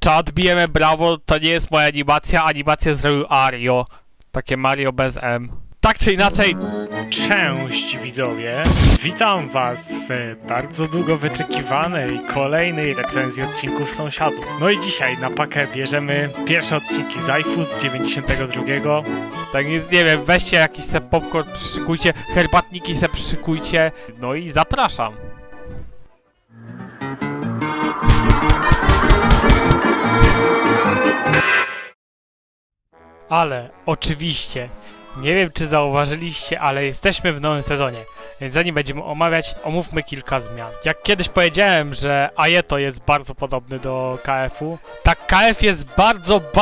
Czad, bijemy brawo, to nie jest moja animacja, animację zrobił Ario. Takie Mario bez M. Tak czy inaczej, cześć widzowie, witam was w bardzo długo wyczekiwanej kolejnej recenzji odcinków Sąsiadów. No i dzisiaj na pakę bierzemy pierwsze odcinki z iFu z 92. Tak więc nie wiem, weźcie jakiś se popcorn, przyszykujcie, herbatniki se przyszykujcie, no i zapraszam. Ale oczywiście, nie wiem czy zauważyliście, ale jesteśmy w nowym sezonie, więc zanim będziemy omawiać, omówmy kilka zmian. Jak kiedyś powiedziałem, że Aeto jest bardzo podobny do KF-u, tak KF jest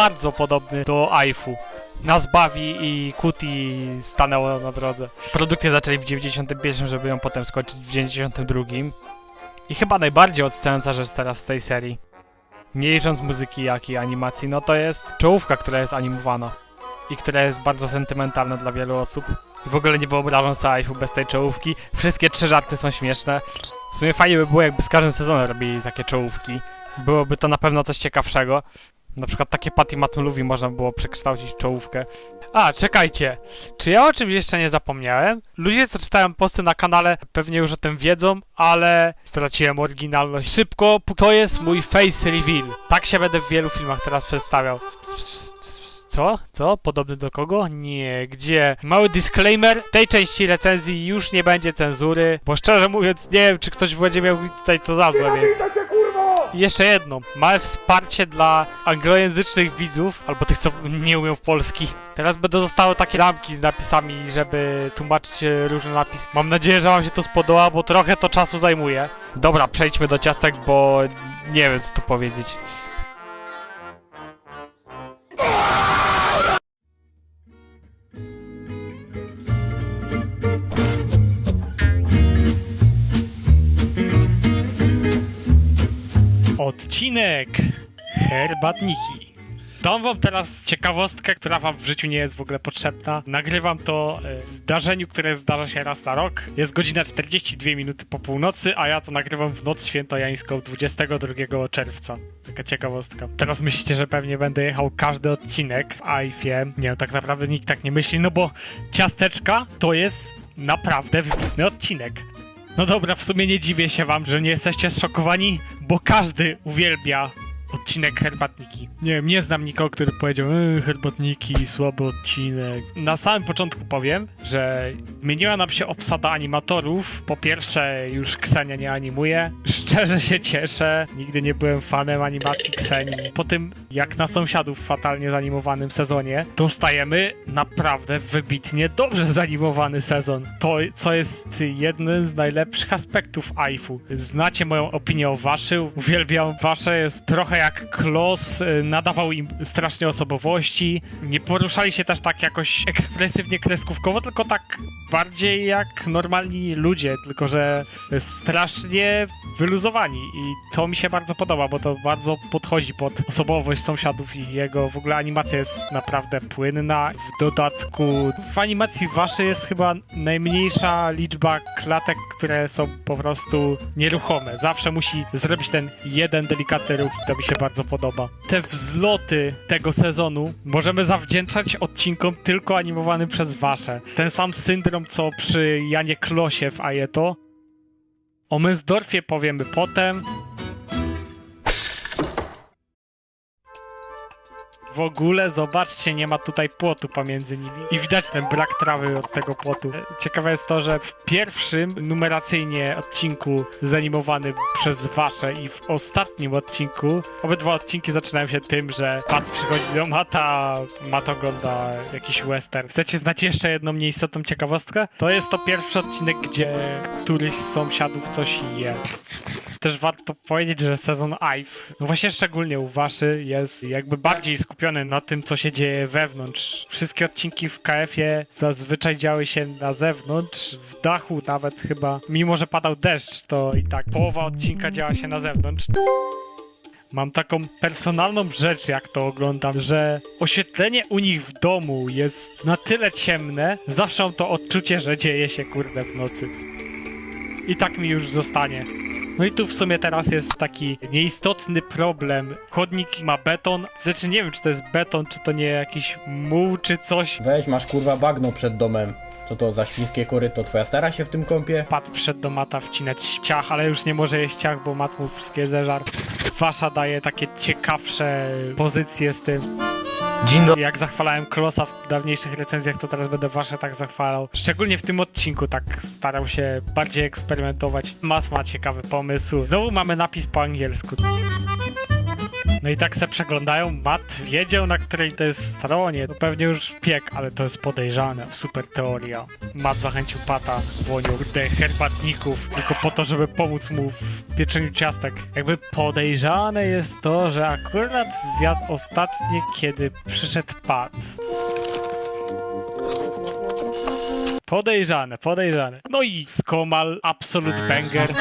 bardzo podobny do iFu. Nas bawi i Kuti stanęło na drodze. Produkcję zaczęli w 91, żeby ją potem skończyć w 92. I chyba najbardziej odstająca rzecz teraz z tej serii, nie licząc muzyki jak i animacji, no to jest czołówka, która jest animowana i która jest bardzo sentymentalna dla wielu osób. I w ogóle nie wyobrażam sobie iFu bez tej czołówki. Wszystkie trzy żarty są śmieszne. W sumie fajnie by było, jakby z każdym sezonem robili takie czołówki. Byłoby to na pewno coś ciekawszego. Na przykład takie Patty Matuluwi można było przekształcić w czołówkę. A, czekajcie, czy ja o czymś jeszcze nie zapomniałem? Ludzie, co czytają posty na kanale, pewnie już o tym wiedzą, ale straciłem oryginalność. Szybko, to jest mój face reveal. Tak się będę w wielu filmach teraz przedstawiał. Co? Co? Podobny do kogo? Nie, gdzie? Mały disclaimer, w tej części recenzji już nie będzie cenzury, bo szczerze mówiąc nie wiem, czy ktoś będzie miał tutaj to za złe, więc... I jeszcze jedno, małe wsparcie dla anglojęzycznych widzów, albo tych, co nie umią w polski. Teraz będą zostały takie ramki z napisami, żeby tłumaczyć różne napisy. Mam nadzieję, że wam się to spodoba, bo trochę to czasu zajmuje. Dobra, przejdźmy do ciastek, bo nie wiem, co tu powiedzieć. Odcinek herbatniki. Dam wam teraz ciekawostkę, która wam w życiu nie jest w ogóle potrzebna. Nagrywam to w zdarzeniu, które zdarza się raz na rok. Jest godzina 42 minuty po północy, a ja to nagrywam w noc świętojańską 22 czerwca. Taka ciekawostka. Teraz myślicie, że pewnie będę jechał każdy odcinek w iFie. Nie, tak naprawdę nikt tak nie myśli, no bo ciasteczka to jest naprawdę wybitny odcinek. No dobra, w sumie nie dziwię się wam, że nie jesteście zszokowani, bo każdy uwielbia odcinek herbatniki. Nie wiem, nie znam nikogo, który powiedział herbatniki, słaby odcinek. Na samym początku powiem, że zmieniła nam się obsada animatorów. Po pierwsze, już Ksenia nie animuje. Szczerze się cieszę. Nigdy nie byłem fanem animacji Ksenii. Po tym, jak na Sąsiadów w fatalnie zanimowanym sezonie, dostajemy naprawdę wybitnie dobrze zanimowany sezon. To, co jest jednym z najlepszych aspektów iFu. Znacie moją opinię o Waszy. Uwielbiam Wasze, jest trochę jak Klos, nadawał im strasznie osobowości. Nie poruszali się też tak jakoś ekspresywnie kreskówkowo, tylko tak bardziej jak normalni ludzie, tylko że strasznie wyluzowani i to mi się bardzo podoba, bo to bardzo podchodzi pod osobowość Sąsiadów i jego w ogóle animacja jest naprawdę płynna. W dodatku w animacji Waszej jest chyba najmniejsza liczba klatek, które są po prostu nieruchome. Zawsze musi zrobić ten jeden delikatny ruch i to mi się bardzo podoba. Te wzloty tego sezonu możemy zawdzięczać odcinkom tylko animowanym przez Wasze. Ten sam syndrom, co przy Janie Klosie w Aeto. O Mensdorfie powiemy potem. W ogóle, zobaczcie, nie ma tutaj płotu pomiędzy nimi. I widać ten brak trawy od tego płotu. Ciekawe jest to, że w pierwszym numeracyjnie odcinku zanimowanym przez Wasze i w ostatnim odcinku, obydwa odcinki zaczynają się tym, że Pat przychodzi do Mata, a Mat ogląda jakiś western. Chcecie znać jeszcze jedną nieistotną ciekawostkę? To jest to pierwszy odcinek, gdzie któryś z sąsiadów coś je. Też warto powiedzieć, że sezon iF, no właśnie szczególnie u Waszy, jest jakby bardziej skupiony na tym, co się dzieje wewnątrz. Wszystkie odcinki w KF-ie zazwyczaj działy się na zewnątrz, w dachu nawet chyba. Mimo że padał deszcz, to i tak połowa odcinka działa się na zewnątrz. Mam taką personalną rzecz, jak to oglądam, że oświetlenie u nich w domu jest na tyle ciemne, zawsze mam to odczucie, że dzieje się kurde w nocy. I tak mi już zostanie. No i tu w sumie teraz jest taki nieistotny problem. Chodnik ma beton, znaczy nie wiem, czy to jest beton, czy to nie jakiś muł, czy coś. Weź, masz kurwa bagno przed domem. Co to za świńskie koryto? Twoja stara się w tym kąpie? Pat przyszedł do Mata wcinać ciach, ale już nie może jeść ciach, bo Mat mu wszystkie zeżar. Wasza daje takie ciekawsze pozycje z tym. Jak zachwalałem Klosa w dawniejszych recenzjach, to teraz będę Wasze tak zachwalał. Szczególnie w tym odcinku tak starał się bardziej eksperymentować. Mat ma ciekawy pomysł. Znowu mamy napis po angielsku. No i tak se przeglądają, Matt wiedział, na której to jest stronie. No pewnie już piek, ale to jest podejrzane. Super teoria. Matt zachęcił Pata wonią herbatników, tylko po to, żeby pomóc mu w pieczeniu ciastek. Jakby podejrzane jest to, że akurat zjadł ostatnie, kiedy przyszedł Pat. Podejrzane, podejrzane. No i Skomal, absolute banger.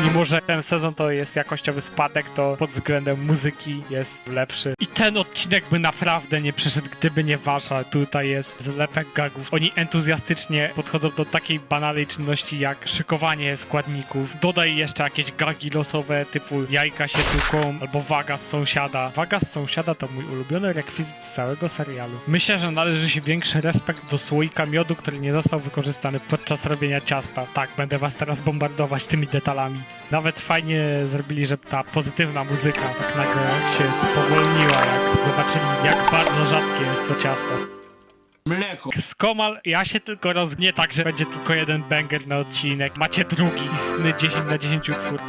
Mimo że ten sezon to jest jakościowy spadek, to pod względem muzyki jest lepszy. I ten odcinek by naprawdę nie przeszedł, gdyby nie Wasza. Tutaj jest zlepek gagów. Oni entuzjastycznie podchodzą do takiej banalnej czynności jak szykowanie składników. Dodaj jeszcze jakieś gagi losowe typu jajka się tłuką albo waga z sąsiada. Waga z sąsiada to mój ulubiony rekwizyt z całego serialu. Myślę, że należy się większy respekt do słoika miodu, który nie został wykorzystany podczas robienia ciasta. Tak, będę was teraz bombardować tymi detalami. Nawet fajnie zrobili, że ta pozytywna muzyka tak nagle się spowolniła, jak zobaczyli, jak bardzo rzadkie jest to ciasto. Mleko. Skomal, ja się tylko rozgnie tak, że będzie tylko jeden banger na odcinek. Macie drugi, istny 10 na 10 utwór.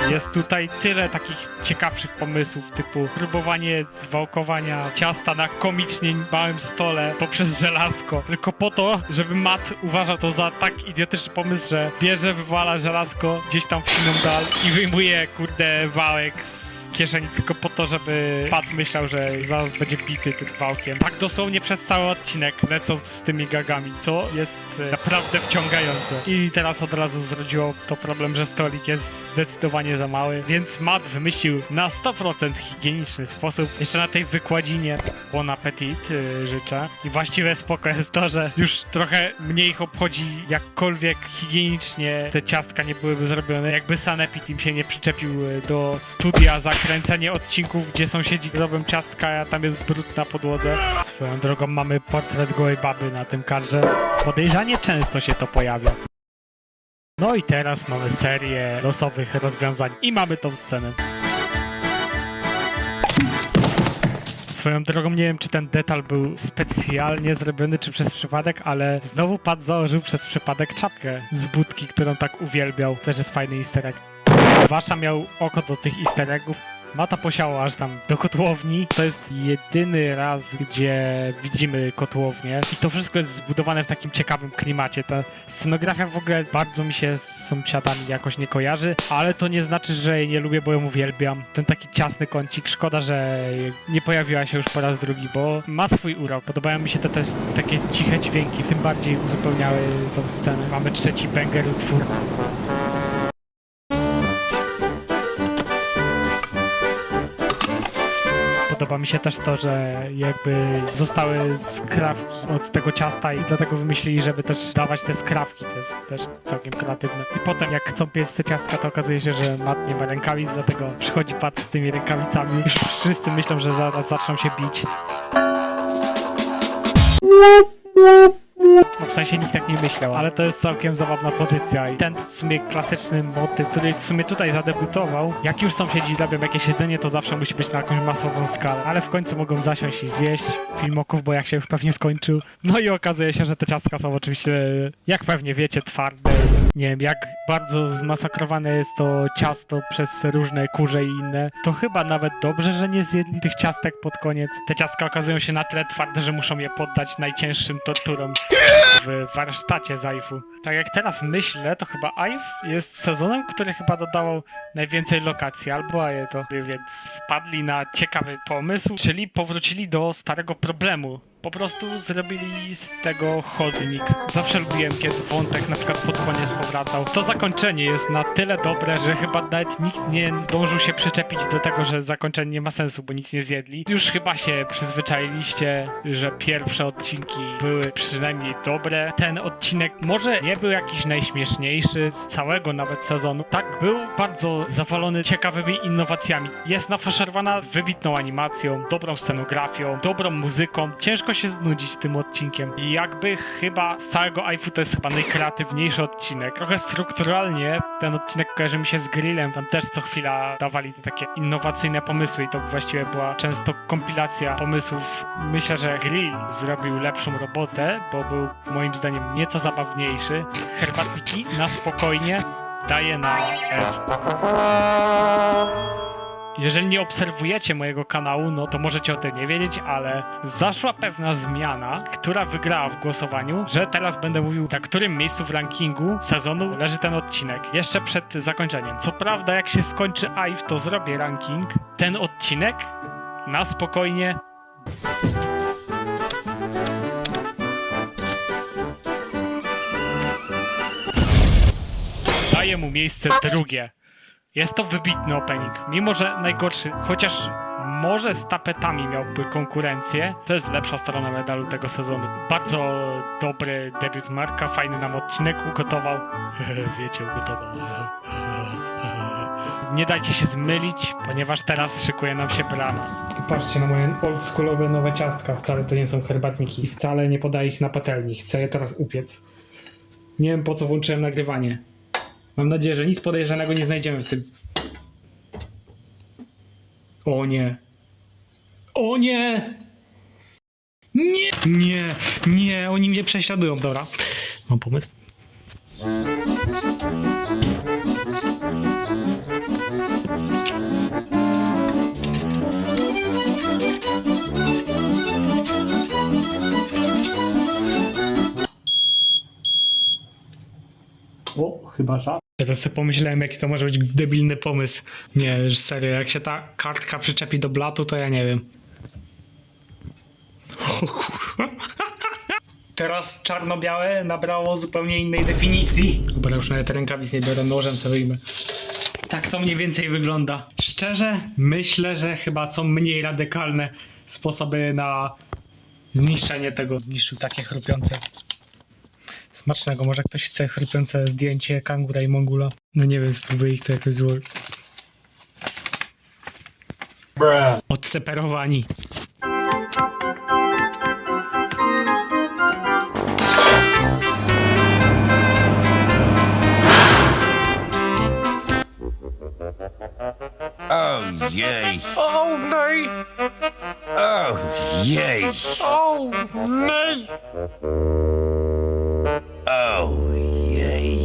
Jest tutaj tyle takich ciekawszych pomysłów, typu próbowanie zwałkowania ciasta na komicznie małym stole poprzez żelazko. Tylko po to, żeby Matt uważał to za tak idiotyczny pomysł, że bierze, wywala żelazko gdzieś tam w siną dal i wyjmuje, kurde, wałek z kieszeni tylko po to, żeby Pat myślał, że zaraz będzie bity tym wałkiem. Tak dosłownie przez cały odcinek lecą z tymi gagami, co jest naprawdę wciągające. I teraz od razu zrodziło to problem, że stolik jest zdecydowanie za mały, więc Matt wymyślił na 100% higieniczny sposób. Jeszcze na tej wykładzinie bon appetit życzę. I właściwie spoko jest to, że już trochę mniej ich obchodzi, jakkolwiek higienicznie te ciastka nie byłyby zrobione. Jakby Sanepid im się nie przyczepił do studia za kręcenie odcinków, gdzie sąsiedzi robią ciastka, a tam jest brud na podłodze. Swoją drogą mamy portret gołej baby na tym kadrze. Podejrzanie często się to pojawia. No i teraz mamy serię losowych rozwiązań i mamy tą scenę. Swoją drogą nie wiem, czy ten detal był specjalnie zrobiony, czy przez przypadek, ale znowu Pat założył przez przypadek czapkę z budki, którą tak uwielbiał. Też jest fajny easter egg. Wasza miał oko do tych easter eggów. Mata posiała aż tam do kotłowni. To jest jedyny raz, gdzie widzimy kotłownię i to wszystko jest zbudowane w takim ciekawym klimacie. Ta scenografia w ogóle bardzo mi się z sąsiadami jakoś nie kojarzy, ale to nie znaczy, że jej nie lubię, bo ją uwielbiam. Ten taki ciasny kącik, szkoda, że nie pojawiła się już po raz drugi, bo ma swój urok. Podobają mi się te też takie ciche dźwięki, tym bardziej uzupełniały tą scenę. Mamy trzeci banger utwór. Podoba mi się też to, że jakby zostały skrawki od tego ciasta i dlatego wymyślili, żeby też dawać te skrawki. To jest też całkiem kreatywne. I potem jak chcą piec te ciastka, to okazuje się, że Matt nie ma rękawic, dlatego przychodzi Pat z tymi rękawicami. Już wszyscy myślą, że zaraz zaczną się bić. No w sensie nikt tak nie myślał, ale to jest całkiem zabawna pozycja i ten w sumie klasyczny motyw, który w sumie tutaj zadebiutował. Jak już sąsiedzi robią jakieś jedzenie, to zawsze musi być na jakąś masową skalę, ale w końcu mogą zasiąść i zjeść filmoków, bo jak się już pewnie skończył. No i okazuje się, że te ciastka są oczywiście, jak pewnie wiecie, twarde. Nie wiem, jak bardzo zmasakrowane jest to ciasto przez różne kurze i inne. To chyba nawet dobrze, że nie zjedli tych ciastek pod koniec. Te ciastka okazują się na tyle twarde, że muszą je poddać najcięższym torturom w warsztacie Zajfu. Tak jak teraz myślę, to chyba Aif jest sezonem, który chyba dodawał najwięcej lokacji, albo Ajeto. Więc wpadli na ciekawy pomysł, czyli powrócili do starego problemu Po prostu zrobili z tego chodnik. Zawsze lubiłem, kiedy wątek na przykład pod koniec powracał. To zakończenie jest na tyle dobre, że chyba nawet nikt nie zdążył się przyczepić do tego, że zakończenie nie ma sensu, bo nic nie zjedli. Już chyba się przyzwyczailiście, że pierwsze odcinki były przynajmniej dobre. Ten odcinek może nie był jakiś najśmieszniejszy z całego nawet sezonu. Tak, był bardzo zawalony ciekawymi innowacjami. Jest nafaszerowana wybitną animacją, dobrą scenografią, dobrą muzyką. Ciężko się znudzić tym odcinkiem. I jakby chyba z całego AIFU to jest chyba najkreatywniejszy odcinek. Trochę strukturalnie ten odcinek kojarzy mi się z Grillem. Tam też co chwila dawali te takie innowacyjne pomysły i to właściwie była często kompilacja pomysłów. Myślę, że Grill zrobił lepszą robotę, bo był moim zdaniem nieco zabawniejszy. Herbatniki na spokojnie daje na S. Jeżeli nie obserwujecie mojego kanału, no to możecie o tym nie wiedzieć, ale zaszła pewna zmiana, która wygrała w głosowaniu, że teraz będę mówił, na którym miejscu w rankingu sezonu leży ten odcinek. Jeszcze przed zakończeniem. Co prawda, jak się skończy AIF, to zrobię ranking. Ten odcinek na spokojnie daję mu miejsce drugie. Jest to wybitny opening, mimo że najgorszy, chociaż może z tapetami miałby konkurencję, to jest lepsza strona medalu tego sezonu. Bardzo dobry debiut Marka, fajny nam odcinek ugotował. Wiecie, ugotował. Nie dajcie się zmylić, ponieważ teraz szykuje nam się brama. Patrzcie na moje oldschoolowe nowe ciastka, wcale to nie są herbatniki i wcale nie podaję ich na patelni, chcę je teraz upiec. Nie wiem, po co włączyłem nagrywanie. Mam nadzieję, że nic podejrzanego nie znajdziemy w tym. O nie. O nie! Nie! Nie! Nie! Oni mnie prześladują, dobra. Mam pomysł. O, chyba czas. Teraz sobie pomyślałem, jaki to może być debilny pomysł. Nie, już serio, jak się ta kartka przyczepi do blatu, to ja nie wiem. O kurwa. Teraz czarno-białe nabrało zupełnie innej definicji. Dobra, już nawet rękawic nie biorę, nożem sobie wyjmę. Tak to mniej więcej wygląda. Szczerze, myślę, że chyba są mniej radykalne sposoby na zniszczenie tego. Zniszczył takie chrupiące. Smacznego, może ktoś chce chrupiące zdjęcie kangura i mongula? No nie wiem, spróbuję ich to jakoś złożyć. Odseparowani. Oh, yay. Oh, nee. Oh, yay. Oh, nee. Oh, yay.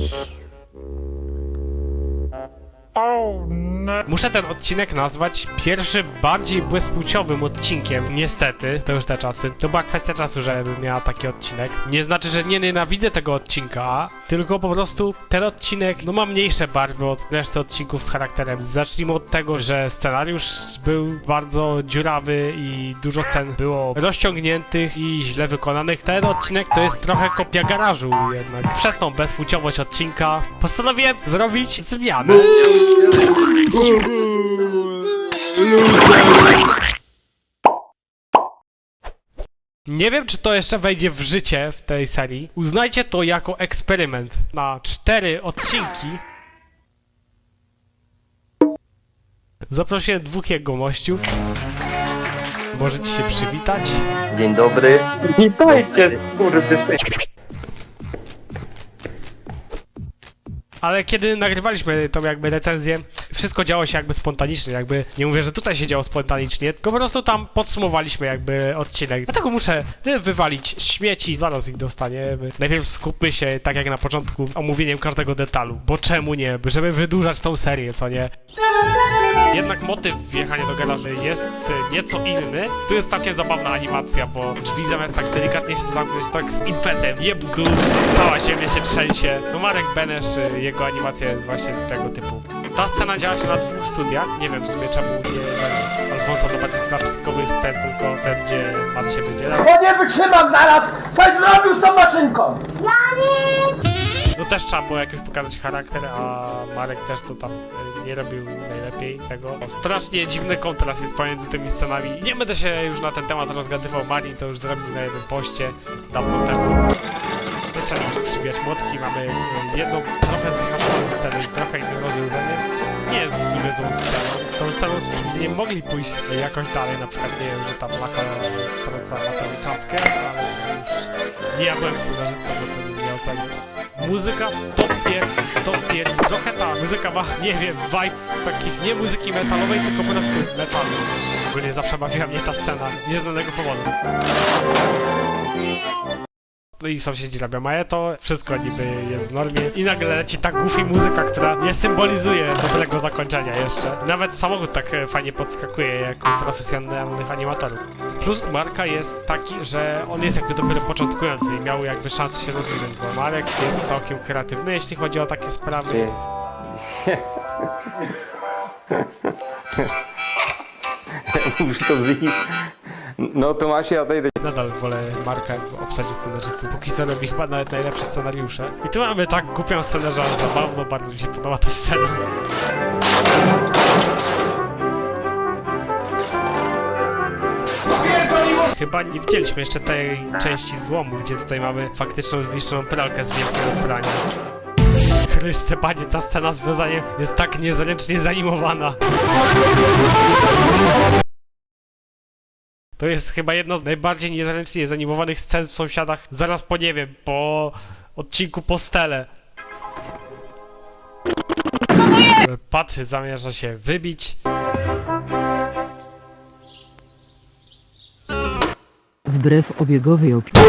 Muszę ten odcinek nazwać pierwszym bardziej bezpłciowym odcinkiem. Niestety, to już te czasy. To była kwestia czasu, żebym miała taki odcinek. Nie znaczy, że nie nienawidzę tego odcinka, tylko po prostu ten odcinek, no ma mniejsze barwy od reszty odcinków z charakterem. Zacznijmy od tego, że scenariusz był bardzo dziurawy i dużo scen było rozciągniętych i źle wykonanych. Ten odcinek to jest trochę kopia garażu jednak. Przez tą bezpłciowość odcinka postanowiłem zrobić zmianę. Nie wiem, czy to jeszcze wejdzie w życie w tej serii. Uznajcie to jako eksperyment. Na 4 odcinki zaprosiłem 2 jego mościów. Możecie się przywitać. Dzień dobry. Witajcie, skurwysyny. Ale kiedy nagrywaliśmy tą jakby recenzję, wszystko działo się jakby spontanicznie, jakby nie mówię, że tutaj się działo spontanicznie, tylko po prostu tam podsumowaliśmy jakby odcinek. Dlatego muszę wywalić śmieci, zaraz ich dostaniemy. Najpierw skupmy się, tak jak na początku, omówieniem każdego detalu, bo czemu nie, żeby wydłużać tą serię, co nie? Jednak motyw wjechania do garażu jest nieco inny. Tu jest całkiem zabawna animacja, bo drzwi zamiast tak delikatnie się zamknąć, tak z impetem jebu dół, cała ziemia się trzęsie. No Marek Benesz, jego animacja jest właśnie tego typu. Ta scena działa się na 2 studiach. Nie wiem w sumie czemu nie Alfonso do takich slapstickowych scen, tylko scen, gdzie Matt się wydziela. Bo nie wytrzymam zaraz! Coś zrobił z tą maszynką! No też trzeba było jakoś pokazać charakter, a Marek też to tam nie robił najlepiej tego. Strasznie dziwny kontrast jest pomiędzy tymi scenami. Nie będę się już na ten temat rozgadywał, Mari to już zrobił na jednym poście dawno temu. Zaczęli przybijać młotki, mamy jedną trochę zraszoną scenę z trochę innym rozwiązaniem, co nie jest w sumie złą sceną. Z tą sceną z przybitkiem mogli pójść jakoś dalej, na przykład nie wiem, że tam Macha strąca Matowi czapkę, ale to już nie ja byłem scenarzystą, bo to nie ocenić. Muzyka top tier, trochę ta muzyka ma, nie wiem, vibe takich, nie muzyki metalowej, tylko po prostu metalu. Ogólnie zawsze bawiła mnie ta scena z nieznanego powodu. No i sąsiedzi robią majeto, wszystko niby jest w normie i nagle leci ta goofy muzyka, która nie symbolizuje dobrego zakończenia jeszcze. Nawet samochód tak fajnie podskakuje jak u profesjonalnych animatorów. Plus u Marka jest taki, że on jest jakby dopiero początkujący i miał jakby szansę się rozwinąć, bo Marek jest całkiem kreatywny, jeśli chodzi o takie sprawy. Muszę to wziąć. No to masz ja tutaj. Nadal wolę Marka w obsadzie scenarzysty, póki co robi chyba nawet najlepsze scenariusze. I tu mamy tak głupią scenę, że aż zabawno, bardzo mi się podoba ta scena. Chyba nie widzieliśmy jeszcze tej części złomu, gdzie tutaj mamy faktyczną zniszczoną pralkę z wielkiego prania. Chryste panie, ta scena z wiązaniem jest tak niezręcznie zanimowana. To jest chyba jedna z najbardziej niezręcznie zanimowanych scen w Sąsiadach, zaraz po, nie wiem, po odcinku Postele. Pat zamierza się wybić. Wbrew obiegowej opinii.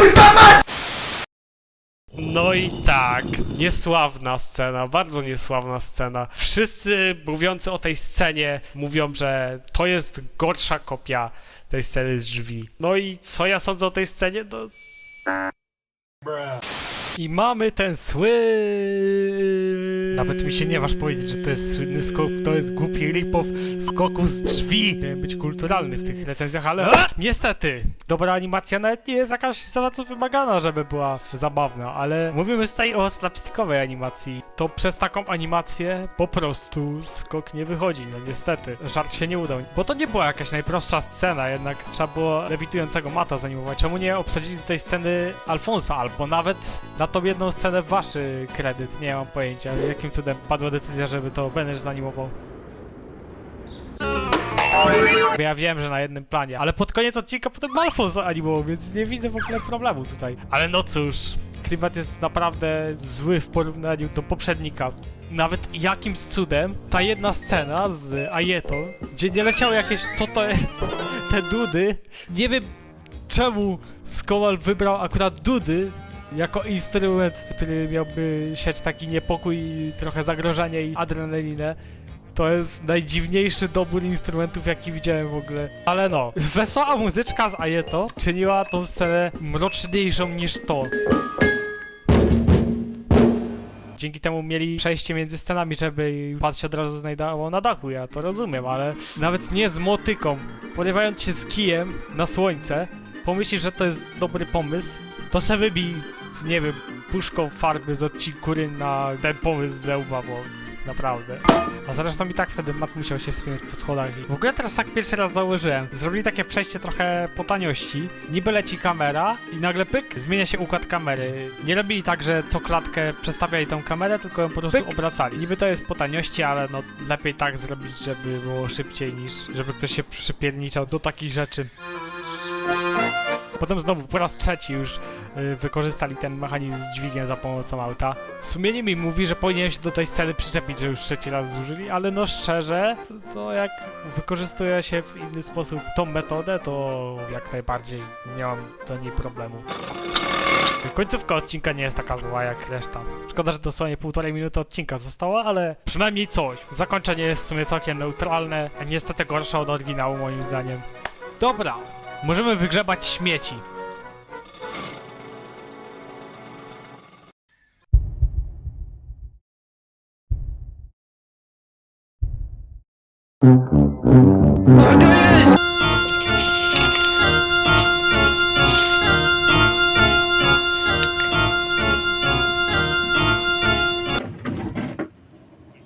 No i tak, niesławna scena, bardzo niesławna scena. Wszyscy mówiący o tej scenie mówią, że to jest gorsza kopia tej sceny z drzwi. No i co ja sądzę o tej scenie? No... I mamy ten Nawet mi się nie waż powiedzieć, że to jest słynny skok, to jest głupi rip-off skoku z drzwi. Miałem być kulturalny w tych recenzjach, ale niestety, dobra animacja nawet nie jest jakaś za bardzo wymagana, żeby była zabawna, ale mówimy tutaj o slapstickowej animacji. To przez taką animację po prostu skok nie wychodzi, no niestety. Żart się nie udał, bo to nie była jakaś najprostsza scena, jednak trzeba było lewitującego Mata zanimować. Czemu nie obsadzili tej sceny Alfonsa, albo nawet na tą jedną scenę wasz kredyt, nie mam pojęcia, jakim cudem padła decyzja, żeby to Benesz zanimował. Bo ja wiem, że na jednym planie, ale pod koniec odcinka potem Alfons animował, więc nie widzę w ogóle problemu tutaj. Ale no cóż, klimat jest naprawdę zły w porównaniu do poprzednika. Nawet jakimś cudem ta jedna scena z Ajeto, gdzie nie leciały jakieś, co to te dudy, nie wiem czemu Skomal wybrał akurat dudy jako instrument, który miałby siać taki niepokój, trochę zagrożenie i adrenalinę. To jest najdziwniejszy dobór instrumentów, jaki widziałem w ogóle. Ale no, wesoła muzyczka z Ajeto czyniła tą scenę mroczniejszą niż to. Dzięki temu mieli przejście między scenami, żeby Pat się od razu znajdował na dachu, ja to rozumiem, ale nawet nie z motyką, porywając się z kijem na słońce, pomyślisz, że to jest dobry pomysł, to se wybij, nie wiem, puszką farby z odcinku na ten pomysł ze łba, bo naprawdę. A zresztą i tak wtedy Matt musiał się wspinać po schodach. W ogóle teraz tak pierwszy raz założyłem. Zrobili takie przejście trochę po taniości. Niby leci kamera i nagle pyk, zmienia się układ kamery. Nie robili tak, że co klatkę przestawiali tą kamerę, tylko ją po prostu obracali. Niby to jest po taniości, ale no lepiej tak zrobić, żeby było szybciej niż żeby ktoś się przypierniczał do takich rzeczy. Potem znowu po raz trzeci już wykorzystali ten mechanizm z dźwigiem za pomocą auta. Sumienie mi mówi, że powinienem się do tej sceny przyczepić, że już trzeci raz zużyli, ale no szczerze, to jak wykorzystuje się w inny sposób tą metodę, to jak najbardziej nie mam do niej problemu. Końcówka odcinka nie jest taka zła jak reszta. Szkoda, że dosłownie 1,5 minuty odcinka zostało, ale przynajmniej coś. Zakończenie jest w sumie całkiem neutralne, a niestety gorsze od oryginału moim zdaniem. Dobra. Możemy wygrzebać śmieci.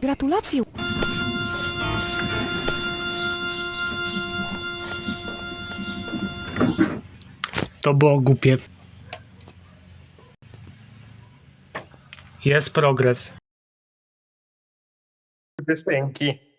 Gratulacje. To było głupie. Jest progres. Piosenki.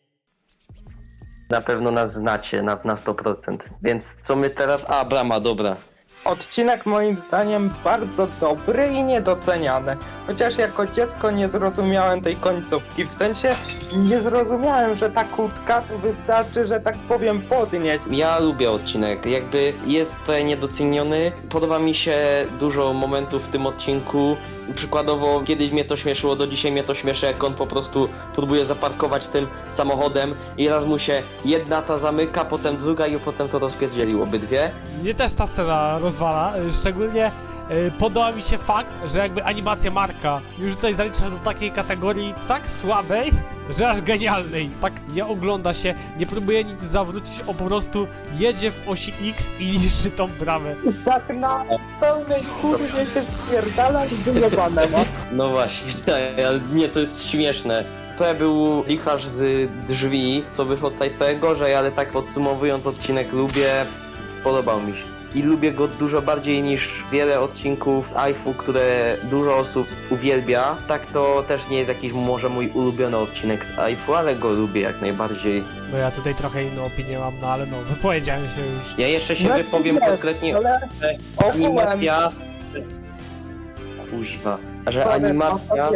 Na pewno nas znacie na 100%. Więc co my teraz... A, brama, dobra. Odcinek moim zdaniem bardzo dobry i niedoceniany. Chociaż jako dziecko nie zrozumiałem tej końcówki. W sensie nie zrozumiałem, że ta kłódka to wystarczy, że tak powiem, podnieść. Ja lubię odcinek, jakby jest tutaj niedoceniony. Podoba mi się dużo momentów w tym odcinku. Przykładowo kiedyś mnie to śmieszyło, do dzisiaj mnie to śmieszy, jak on po prostu próbuje zaparkować tym samochodem i raz mu się jedna ta zamyka, potem druga i potem to rozpierdzielił obydwie. Mnie też ta scena rozwala, szczególnie podoba mi się fakt, że jakby animacja Marka już tutaj zalicza do takiej kategorii tak słabej, że aż genialnej. Tak nie ogląda się, nie próbuje nic zawrócić, on po prostu jedzie w osi X i niszczy tą bramę. I tak na pełnej kurwie się spierdala i wyjebane, no. No właśnie, ale nie, to jest śmieszne. To był licharz z drzwi, co wyszło tutaj trochę gorzej, ale tak podsumowując odcinek lubię, podobał mi się. I lubię go dużo bardziej niż wiele odcinków z iFu, które dużo osób uwielbia. Tak to też nie jest jakiś może mój ulubiony odcinek z iFu, ale go lubię jak najbardziej. No ja tutaj trochę inną opinię mam, no ale no, wypowiedziałem się już. Ja jeszcze się No wypowiem nie, konkretnie, ale że ogółem- animacja... Kuźwa. Że animacja...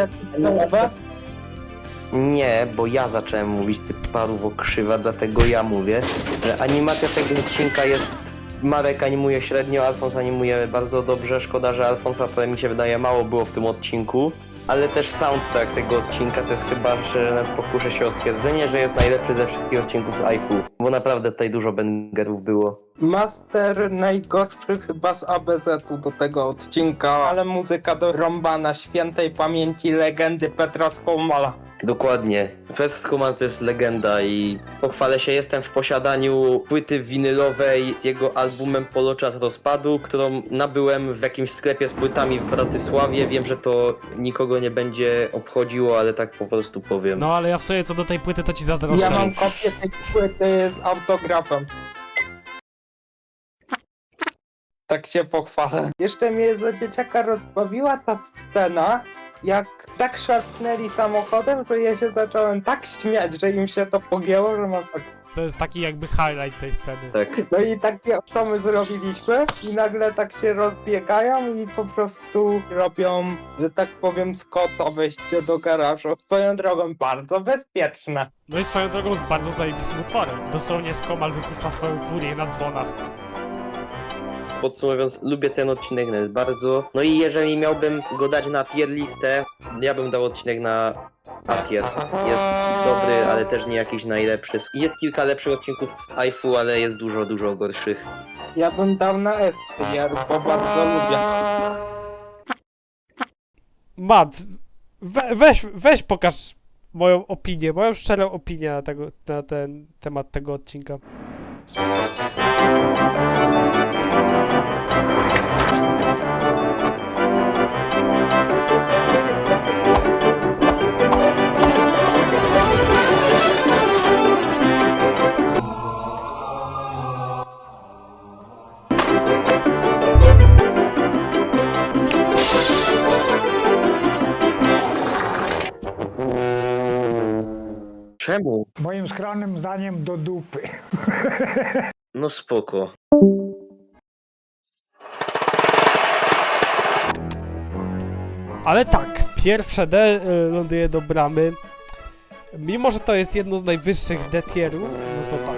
Nie, bo ja zacząłem mówić, ty paruwo krzywa, dlatego ja mówię, że animacja tego odcinka jest... Marek animuje średnio, Alfons animuje bardzo dobrze, szkoda, że Alfonsa, to mi się wydaje, mało było w tym odcinku, ale też soundtrack tego odcinka to jest chyba, że nawet pokuszę się o stwierdzenie, że jest najlepszy ze wszystkich odcinków z iFu, bo naprawdę tutaj dużo bangerów było. Master najgorszy chyba z ABZ-u do tego odcinka, ale muzyka do Rąbana świętej pamięci legendy Petra Skomala. Dokładnie. Petr Skuman to jest legenda i pochwalę się, jestem w posiadaniu płyty winylowej z jego albumem Poloczas Rozpadu, którą nabyłem w jakimś sklepie z płytami w Bratysławie. Wiem, że to nikogo nie będzie obchodziło, ale tak po prostu powiem. No ale ja w sumie co do tej płyty to ci zazdroszczę. Ja mam kopię tej płyty z autografem. Tak się pochwalę. Jeszcze mnie za dzieciaka rozbawiła ta scena, jak tak szarpnęli samochodem, że ja się zacząłem tak śmiać, że im się to pogięło, że tak. To jest taki jakby highlight tej sceny. Tak. No i takie, co my zrobiliśmy? I nagle tak się rozbiegają i po prostu robią, że tak powiem, skoca wejście do garażu. Swoją drogą bardzo bezpieczne. No i swoją drogą z bardzo zajebistym utworem. Dosłownie Skomal wypuszcza swoją furię na dzwonach. Podsumowując, lubię ten odcinek nawet bardzo. No i jeżeli miałbym go dać na tier listę, ja bym dał odcinek na A tier. Jest dobry, ale też nie jakiś najlepszy. Jest kilka lepszych odcinków z iFu, ale jest dużo, dużo gorszych. Ja bym dał na F tier, bo bardzo lubię. Mat, weź pokaż moją opinię, moją szczerą opinię na ten temat tego odcinka. Czemu? Moim skromnym zdaniem do dupy. No spoko. Ale tak, pierwsze D ląduje do bramy. Mimo, że to jest jedno z najwyższych D tierów, no to tak.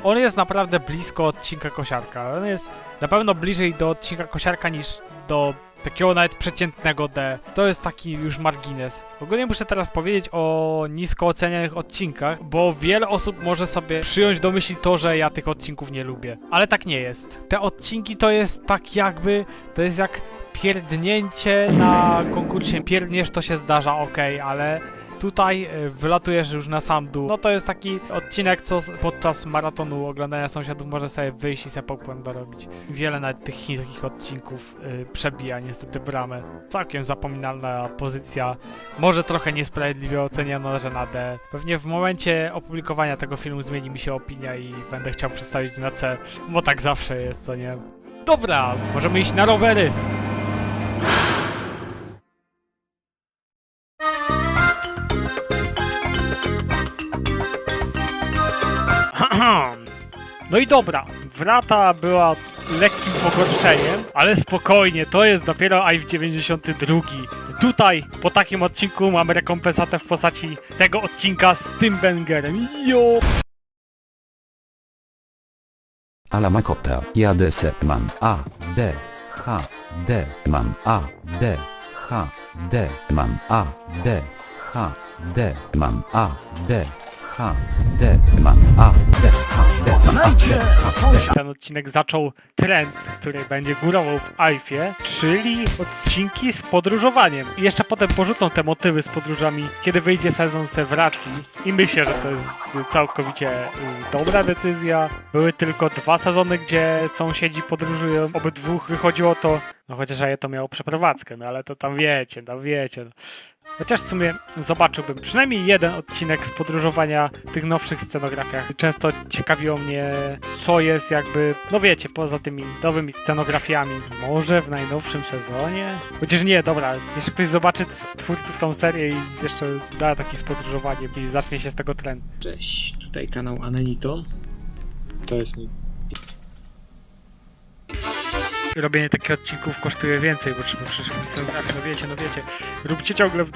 On jest naprawdę blisko odcinka Kosiarka. On jest na pewno bliżej do odcinka Kosiarka niż do takiego nawet przeciętnego D. To jest taki już margines. Ogólnie muszę teraz powiedzieć o nisko ocenianych odcinkach, bo wiele osób może sobie przyjąć do myśli to, że ja tych odcinków nie lubię. Ale tak nie jest. Te odcinki to jest tak jakby, to jest jak pierdnięcie na konkursie. Pierdniesz, to się zdarza, okej, ale Tutaj wylatujesz już na sam dół. No to jest taki odcinek, co podczas maratonu oglądania sąsiadów może sobie wyjść i sobie popcorn dorobić. Wiele nawet tych chińskich odcinków przebija niestety bramę. Całkiem zapominalna pozycja. Może trochę niesprawiedliwie oceniana, że na D. Pewnie w momencie opublikowania tego filmu zmieni mi się opinia i będę chciał przedstawić na C, bo tak zawsze jest, co nie? Dobra, możemy iść na rowery! No i dobra, Wrata była lekkim pogorszeniem, ale spokojnie, to jest dopiero AIF 92. Tutaj, po takim odcinku mamy rekompensatę w postaci tego odcinka z tym bangerem. Jo! Alama Koper, jadę se, mam A, D, H, D, mam A, D, H, D, mam A, D, H, D, mam A, D, H, D, mam A, D, H, D, mam A, D, H, D. Ten odcinek zaczął trend, który będzie górował w AIF-ie, czyli odcinki z podróżowaniem. I jeszcze potem porzucą te motywy z podróżami, kiedy wyjdzie sezon Sewracji. I myślę, że to jest całkowicie dobra decyzja. Były tylko 2 sezony, gdzie sąsiedzi podróżują. Obydwu wychodziło to, no chociaż ja to miało przeprowadzkę, no ale to tam wiecie. No. Chociaż w sumie zobaczyłbym przynajmniej jeden odcinek z podróżowania w tych nowszych scenografiach. Często ciekawiło mnie, co jest jakby, no wiecie, poza tymi nowymi scenografiami. Może w najnowszym sezonie? Chociaż nie, dobra, jeszcze ktoś zobaczy z twórców tą serię i jeszcze da taki z podróżowaniem i zacznie się z tego trend. Cześć, tutaj kanał Anelito. To jest mój... Robienie takich odcinków kosztuje więcej, bo trzeba przeszukać scenografię, no wiecie. Róbcie ciągle w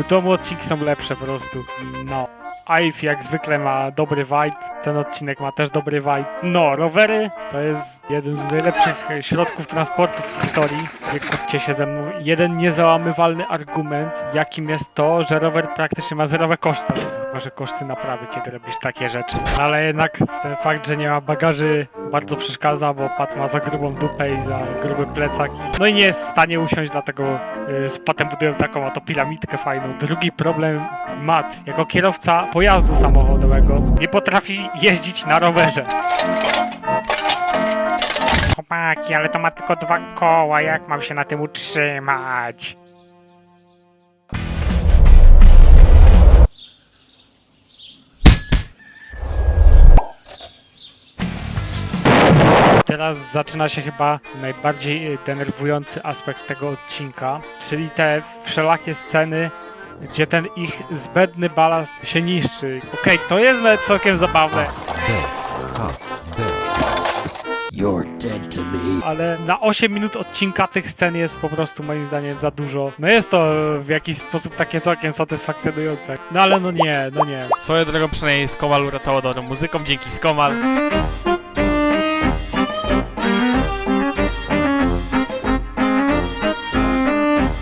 domu odcinki są lepsze po prostu. No. AIF jak zwykle ma dobry vibe, ten odcinek ma też dobry vibe. No, rowery to jest jeden z najlepszych środków transportu w historii. Nie kłóćcie się ze mną. Jeden niezałamywalny argument, jakim jest to, że rower praktycznie ma zerowe koszty. Chyba że koszty naprawy, kiedy robisz takie rzeczy. Ale jednak ten fakt, że nie ma bagaży bardzo przeszkadza, bo Pat ma za grubą dupę i za gruby plecak. No i nie jest w stanie usiąść, dlatego z Patem budują taką oto piramidkę fajną. Drugi problem, Mat jako kierowca pojazdu samochodowego nie potrafi jeździć na rowerze. Chłopaki, ale to ma tylko 2 koła, jak mam się na tym utrzymać? Teraz zaczyna się chyba najbardziej denerwujący aspekt tego odcinka, czyli te wszelakie sceny, gdzie ten ich zbędny balans się niszczy. Okej, to jest nawet całkiem zabawne. Ale na 8 minut odcinka tych scen jest po prostu moim zdaniem za dużo. No jest to w jakiś sposób takie całkiem satysfakcjonujące. No ale no nie. Swoją drogą przynajmniej Skomal uratował dobrą muzyką, dzięki Skomal.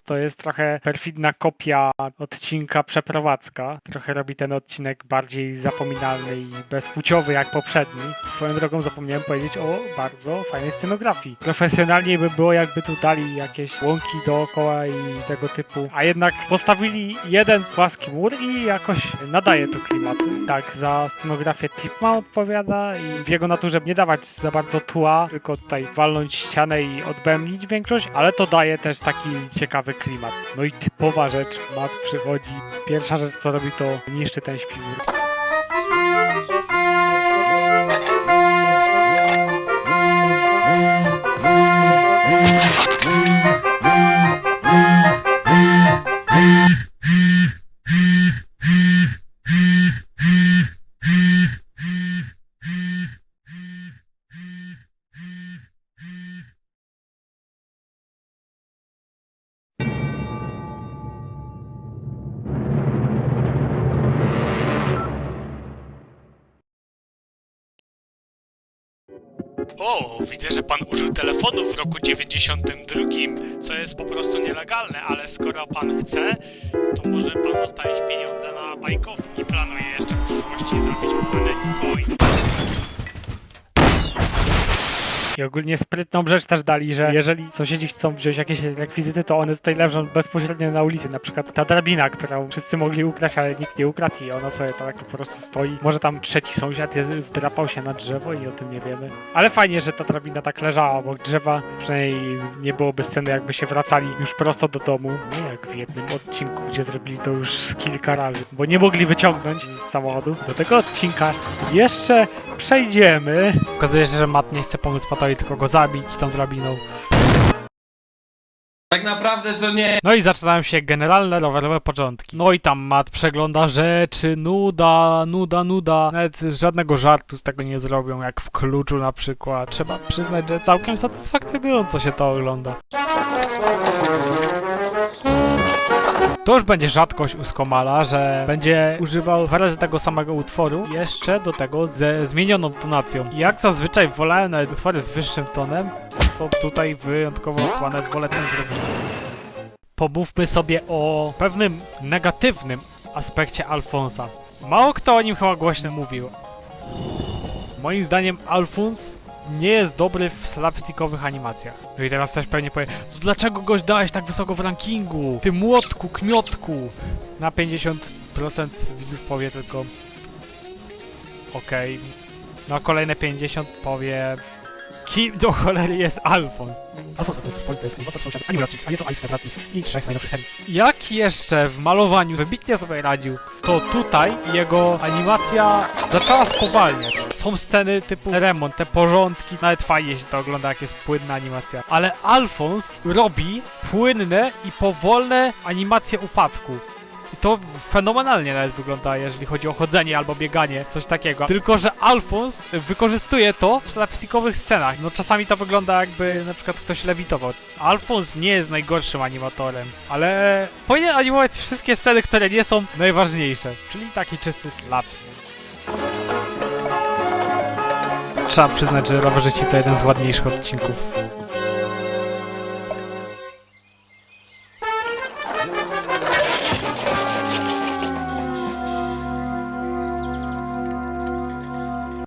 To jest trochę perfidna kopia odcinka Przeprowadzka. Trochę robi ten odcinek bardziej zapominalny i bezpłciowy jak poprzedni. Swoją drogą zapomniałem powiedzieć o bardzo fajnej scenografii. Profesjonalniej by było, jakby tu dali jakieś łąki dookoła i tego typu. A jednak postawili jeden płaski mur i jakoś nadaje to klimatu. Tak, za scenografię Tipma odpowiada i w jego naturze nie dawać za bardzo tła, tylko tutaj walnąć ścianę i odbębnić większość, ale to daje też taki ciekawy klimat. No i typowa rzecz, Mat przychodzi, pierwsza rzecz co robi to niszczy ten śpiwór. O, widzę, że pan użył telefonu w roku 92, co jest po prostu nielegalne, ale skoro pan chce, to może pan zostawić pieniądze na bajkowni i planuje jeszcze w przyszłości zrobić pełny coin. I ogólnie sprytną rzecz też dali, że jeżeli sąsiedzi chcą wziąć jakieś rekwizyty, to one tutaj leżą bezpośrednio na ulicy. Na przykład ta drabina, którą wszyscy mogli ukraść, ale nikt nie ukradł i ona sobie tak po prostu stoi. Może tam trzeci sąsiad wdrapał się na drzewo i o tym nie wiemy. Ale fajnie, że ta drabina tak leżała obok drzewa. Przynajmniej nie byłoby sceny, jakby się wracali już prosto do domu. Nie jak w jednym odcinku, gdzie zrobili to już z kilka razy, bo nie mogli wyciągnąć z samochodu. Do tego odcinka jeszcze przejdziemy. Okazuje się, że Matt nie chce pomóc Patowi, tylko go zabić tą drabiną. Tak naprawdę to nie. No i zaczynają się generalne rowerowe początki. No i tam Matt przegląda rzeczy, nuda. Nawet żadnego żartu z tego nie zrobią, jak w Kluczu na przykład. Trzeba przyznać, że całkiem satysfakcjonująco się to ogląda. To już będzie rzadkość u Skomala, że będzie używał dwa razy tego samego utworu, jeszcze do tego ze zmienioną tonacją. I jak zazwyczaj wolałem nawet utwory z wyższym tonem, to tutaj wyjątkowo chyba nawet wolę ten zrobić. Pomówmy sobie o pewnym negatywnym aspekcie Alfonsa. Mało kto o nim chyba głośno mówił. Moim zdaniem Alfons nie jest dobry w slapstickowych animacjach. No i teraz też pewnie powie, dlaczego goś dałeś tak wysoko w rankingu? Ty młotku, kmiotku! Na 50% widzów powie tylko okej. No a kolejne 50 powie kim do cholery jest Alfons? Alfons to jest animator sąsiad, animacji, a nie to animacji i 3 najnowszych serii. Jak jeszcze w malowaniu wybitnie sobie radził, to tutaj jego animacja zaczęła spowalniać. Są sceny typu remont, te porządki, nawet fajnie się to ogląda, jak jest płynna animacja. Ale Alfons robi płynne i powolne animacje upadku. I to fenomenalnie nawet wygląda, jeżeli chodzi o chodzenie albo bieganie, coś takiego. Tylko że Alfons wykorzystuje to w slapstickowych scenach. No czasami to wygląda, jakby na przykład ktoś lewitował. Alfons nie jest najgorszym animatorem, ale powinien animować wszystkie sceny, które nie są najważniejsze. Czyli taki czysty slapstick. Trzeba przyznać, że rowerzyści to jeden z ładniejszych odcinków.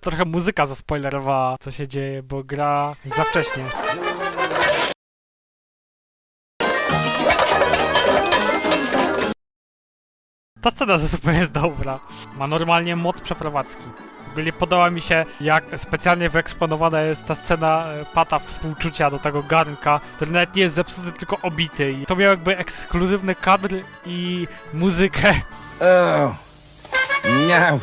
Trochę muzyka zaspoilerowała, co się dzieje, bo gra za wcześnie. Ta scena zupełnie jest dobra. Ma normalnie moc przeprowadzki. Ogólnie podoba mi się, jak specjalnie wyeksponowana jest ta scena Pata współczucia do tego garnka, który nawet nie jest zepsuty, tylko obity. I to miał jakby ekskluzywny kadr i muzykę. Nou,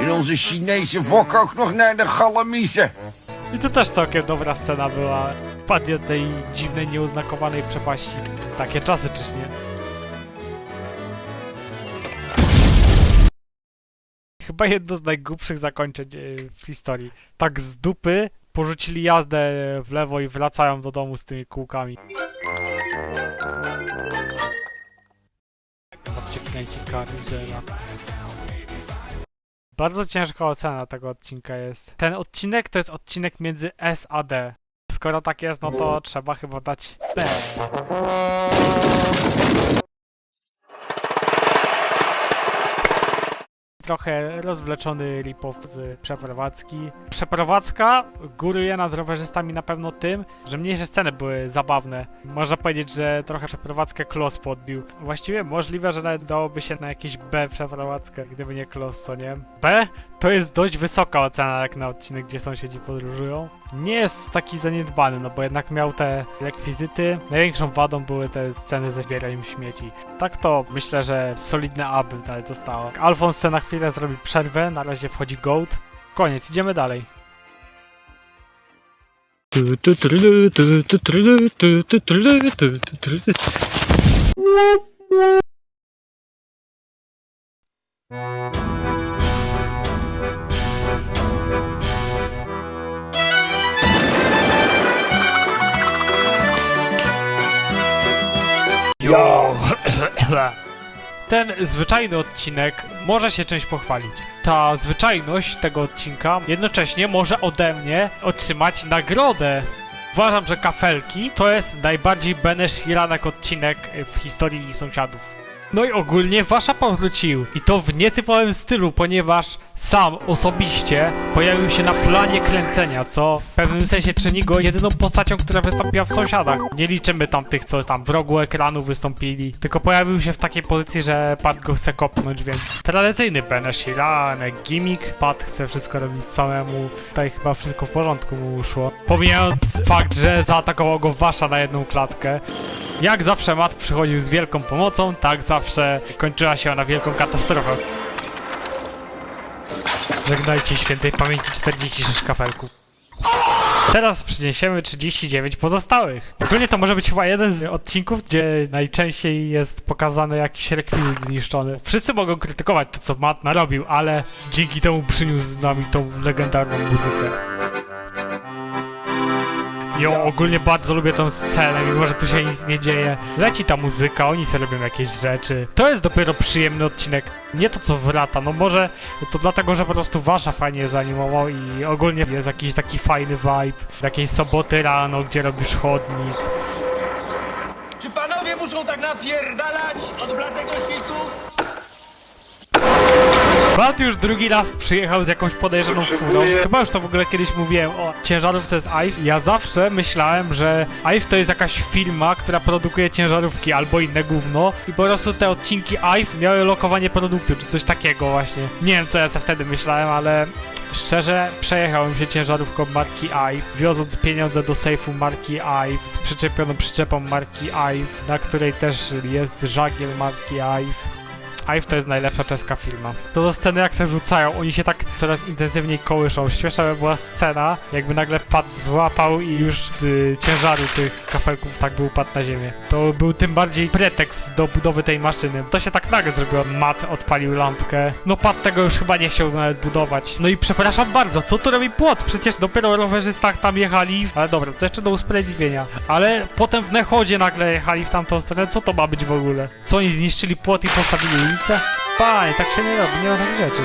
in onze Chinese wok ook nog naar de galamiezen. I to też całkiem dobra scena była. Padnie tej dziwnej, nieuznakowanej przepaści. Takie czasy, czyż nie? Chyba jedno z najgłupszych zakończeń w historii. Tak z dupy porzucili jazdę w lewo i wracają do domu z tymi kółkami. Odcieknięcie karuzela. Bardzo ciężka ocena tego odcinka jest. Ten odcinek to jest odcinek między S a D. Skoro tak jest, no to trzeba chyba dać B. Trochę rozwleczony rip-off z przeprowadzki. Przeprowadzka góruje nad rowerzystami na pewno tym, że mniejsze sceny były zabawne. Można powiedzieć, że trochę przeprowadzkę Klos podbił. Właściwie możliwe, że nawet dałoby się na jakieś B przeprowadzkę, gdyby nie Klos, co nie? B to jest dość wysoka ocena jak na odcinek, gdzie sąsiedzi podróżują. Nie jest taki zaniedbany, no bo jednak miał te rekwizyty. Największą wadą były te sceny ze zbieraniem śmieci. Tak to myślę, że solidne A by dalej zostało. Alfons na chwilę zrobi przerwę, na razie wchodzi Goat. Koniec, idziemy dalej. Ten zwyczajny odcinek może się czymś pochwalić. Ta zwyczajność tego odcinka jednocześnie może ode mnie otrzymać nagrodę. Uważam, że kafelki to jest najbardziej Benesz Iranek odcinek w historii sąsiadów. No i ogólnie Wasza powrócił. I to w nietypowym stylu, ponieważ sam osobiście pojawił się na planie kręcenia, co w pewnym sensie czyni go jedyną postacią, która wystąpiła w Sąsiadach. Nie liczymy tam tych, co tam w rogu ekranu wystąpili, tylko pojawił się w takiej pozycji, że Pat go chce kopnąć, więc tradycyjny Beneshiran, gimmick. Pat chce wszystko robić samemu. Tutaj chyba wszystko w porządku mu uszło. Pomijając fakt, że zaatakował go Wasza na jedną klatkę. Jak zawsze Matt przychodził z wielką pomocą, tak zawsze kończyła się ona wielką katastrofą. Żegnajcie świętej pamięci 46 kafelków. Teraz przyniesiemy 39 pozostałych. Ogólnie to może być chyba jeden z odcinków, gdzie najczęściej jest pokazany jakiś rekwizyt zniszczony. Wszyscy mogą krytykować to, co Matt narobił, ale dzięki temu przyniósł z nami tą legendarną muzykę. Jo, ogólnie bardzo lubię tą scenę, mimo że tu się nic nie dzieje. Leci ta muzyka, oni sobie robią jakieś rzeczy. To jest dopiero przyjemny odcinek. Nie to co wrata, no może to dlatego, że po prostu Wasza fajnie je zanimował i ogólnie jest jakiś taki fajny vibe. Jakiejś soboty rano, gdzie robisz chodnik. Czy panowie muszą tak napierdalać od bladego świtu? Matt już drugi raz przyjechał z jakąś podejrzaną furą. Chyba już to w ogóle kiedyś mówiłem o ciężarówce z IVE. Ja zawsze myślałem, że IVE to jest jakaś firma, która produkuje ciężarówki albo inne gówno i po prostu te odcinki IVE miały lokowanie produktu, czy coś takiego właśnie. Nie wiem, co ja sobie wtedy myślałem, ale szczerze przejechałem się ciężarówką marki IVE, wioząc pieniądze do sejfu marki IVE, z przyczepioną przyczepą marki IVE, na której też jest żagiel marki IVE. IVE to jest najlepsza czeska firma. To do sceny jak se rzucają, oni się tak coraz intensywniej kołyszą. Śmieszna by była scena, jakby nagle Pat złapał i już z ciężaru tych kafelków tak by upadł na ziemię. To był tym bardziej pretekst do budowy tej maszyny. To się tak nagle zrobiło. Matt odpalił lampkę. No Pat tego już chyba nie chciał nawet budować. No i przepraszam bardzo, co tu robi płot? Przecież dopiero rowerzystach tam jechali. Ale dobra, to jeszcze do usprawiedliwienia. Ale potem w Nechodzie nagle jechali w tamtą stronę. Co to ma być w ogóle? Co oni zniszczyli płot i postawili ulicę? Panie, tak się nie robi, nie ma takich rzeczy.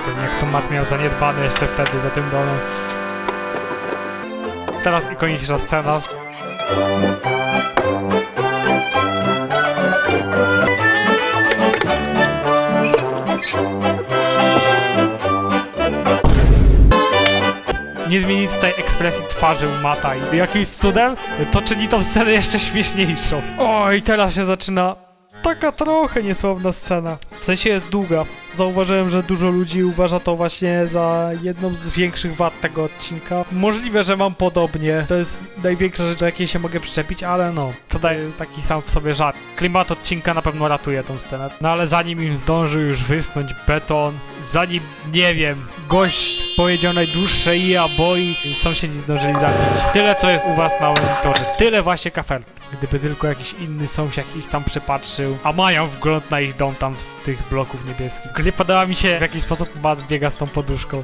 Pewnie jak to Matt miał zaniedbane jeszcze wtedy za tym domem. Teraz ikoniczna scena. Nie zmienić tutaj ekspresji twarzy u Matta i jakimś cudem to czyni tą scenę jeszcze śmieszniejszą. Oj, teraz się zaczyna taka trochę niesłowna scena. W sensie jest długa. Zauważyłem, że dużo ludzi uważa to właśnie za jedną z większych wad tego odcinka. Możliwe, że mam podobnie. To jest największa rzecz, do jakiej się mogę przyczepić, ale no, to daje taki sam w sobie żart. Klimat odcinka na pewno ratuje tą scenę. No ale zanim im zdążył już wysnąć beton, zanim, nie wiem, gość powiedział najdłuższe ja boi, sąsiedzi zdążyli zabić. Tyle, co jest u was na monitorze. Tyle właśnie kafelek. Gdyby tylko jakiś inny sąsiad ich tam przypatrzył, a mają wgląd na ich dom tam z tych bloków niebieskich. Nie podoba mi się, w jaki sposób Matt biega z tą poduszką.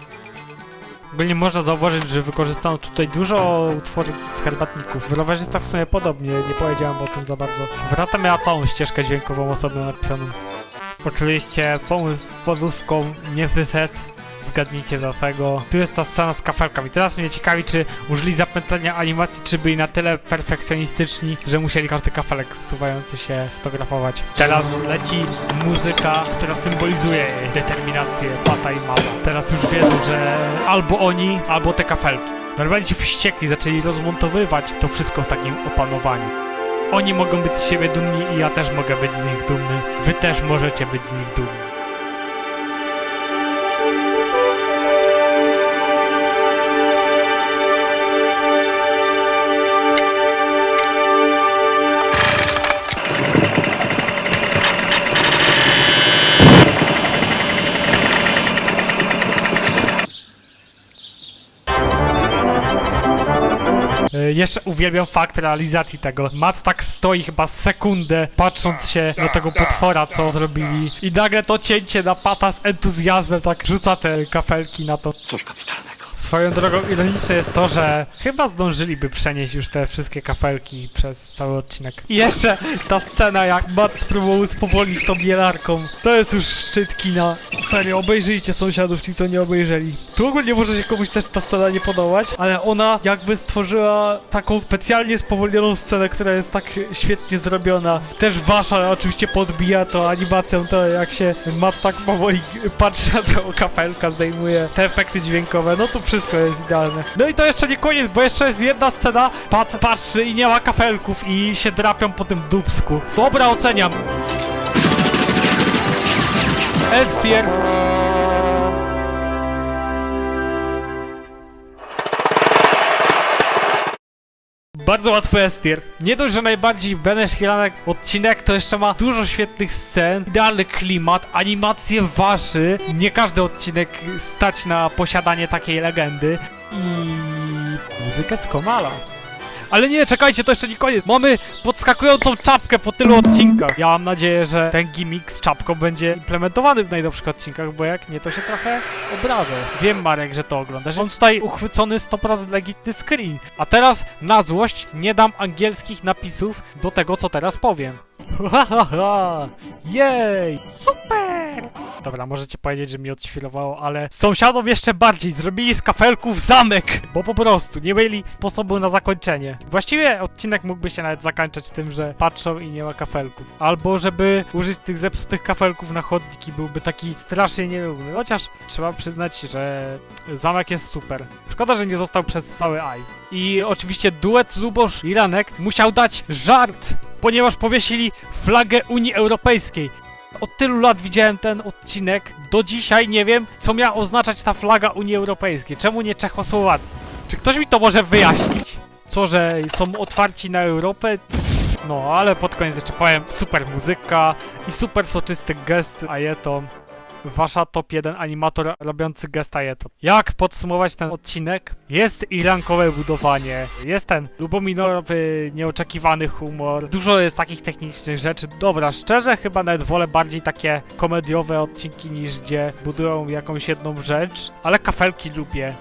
Ogólnie można zauważyć, że wykorzystano tutaj dużo utworów z herbatników. W rowerzystach w sumie podobnie, nie powiedziałem o tym za bardzo. Wrata miała całą ścieżkę dźwiękową osobno napisaną. Oczywiście pomysł z poduszką nie wyszedł. Zgadnijcie dlatego. Tu jest ta scena z kafelkami. Teraz mnie ciekawi, czy użyli zapętlenia animacji, czy byli na tyle perfekcjonistyczni, że musieli każdy kafelek zsuwający się sfotografować. Teraz leci muzyka, która symbolizuje jej determinację Pata i Mata. Teraz już wiedzą, że albo oni, albo te kafelki. Normalnie ci wściekli, zaczęli rozmontowywać to wszystko w takim opanowaniu. Oni mogą być z siebie dumni i ja też mogę być z nich dumny. Wy też możecie być z nich dumni. Jeszcze uwielbiam fakt realizacji tego. Matt tak stoi chyba sekundę, patrząc się na tego potwora, co zrobili. I nagle to cięcie na Pata z entuzjazmem tak rzuca te kafelki na to. Coś kapitalnego. Swoją drogą ironiczne jest to, że chyba zdążyliby przenieść już te wszystkie kafelki przez cały odcinek. I jeszcze ta scena, jak Matt spróbował spowolnić tą bielarką. To jest już szczyt kina. Serio, obejrzyjcie sąsiadów, ci co nie obejrzeli. Tu ogólnie może się komuś też ta scena nie podobać, ale ona jakby stworzyła taką specjalnie spowolnioną scenę, która jest tak świetnie zrobiona. Też wasza oczywiście podbija to animacją, to jak się Matt tak powoli patrzy na tego kafelka, zdejmuje te efekty dźwiękowe, no to wszystko jest idealne. No i to jeszcze nie koniec, bo jeszcze jest jedna scena, Pat patrzy i nie ma kafelków i się drapią po tym dupsku. Dobra, oceniam. S-tier. Bardzo łatwy S-tier. Nie dość, że najbardziej beneszkielanek odcinek, to jeszcze ma dużo świetnych scen, idealny klimat, animacje waszy. Nie każdy odcinek stać na posiadanie takiej legendy. I muzykę z Komala. Ale nie, czekajcie, to jeszcze nie koniec. Mamy podskakującą czapkę po tylu odcinkach. Ja mam nadzieję, że ten gimmick z czapką będzie implementowany w najnowszych odcinkach, bo jak nie, to się trochę obrażę. Wiem, Marek, że to oglądasz. Mam tutaj uchwycony 100% legitny screen. A teraz, na złość, nie dam angielskich napisów do tego, co teraz powiem. Hahaha! Jej! Super! Dobra, możecie powiedzieć, że mi odświrowało, ale sąsiadom jeszcze bardziej zrobili z kafelków zamek, bo po prostu nie mieli sposobu na zakończenie. Właściwie odcinek mógłby się nawet zakończyć tym, że patrzą i nie ma kafelków. Albo żeby użyć tych zepsutych kafelków na chodniki byłby taki strasznie nierówny. Chociaż trzeba przyznać, że zamek jest super. Szkoda, że nie został przez cały AI. I oczywiście duet Zubosz i Ranek musiał dać żart, ponieważ powiesili flagę Unii Europejskiej. Od tylu lat widziałem ten odcinek, do dzisiaj nie wiem, co miała oznaczać ta flaga Unii Europejskiej. Czemu nie Czechosłowacji? Czy ktoś mi to może wyjaśnić? Co, że są otwarci na Europę? No, ale pod koniec jeszcze powiem, super muzyka i super soczysty gest Ajeto. Wasza top 1 animator robiący gest Ajeto. Jak podsumować ten odcinek? Jest irankowe budowanie, jest ten lubominorowy, nieoczekiwany humor, dużo jest takich technicznych rzeczy. Dobra, szczerze chyba nawet wolę bardziej takie komediowe odcinki niż gdzie budują jakąś jedną rzecz, ale kafelki lubię.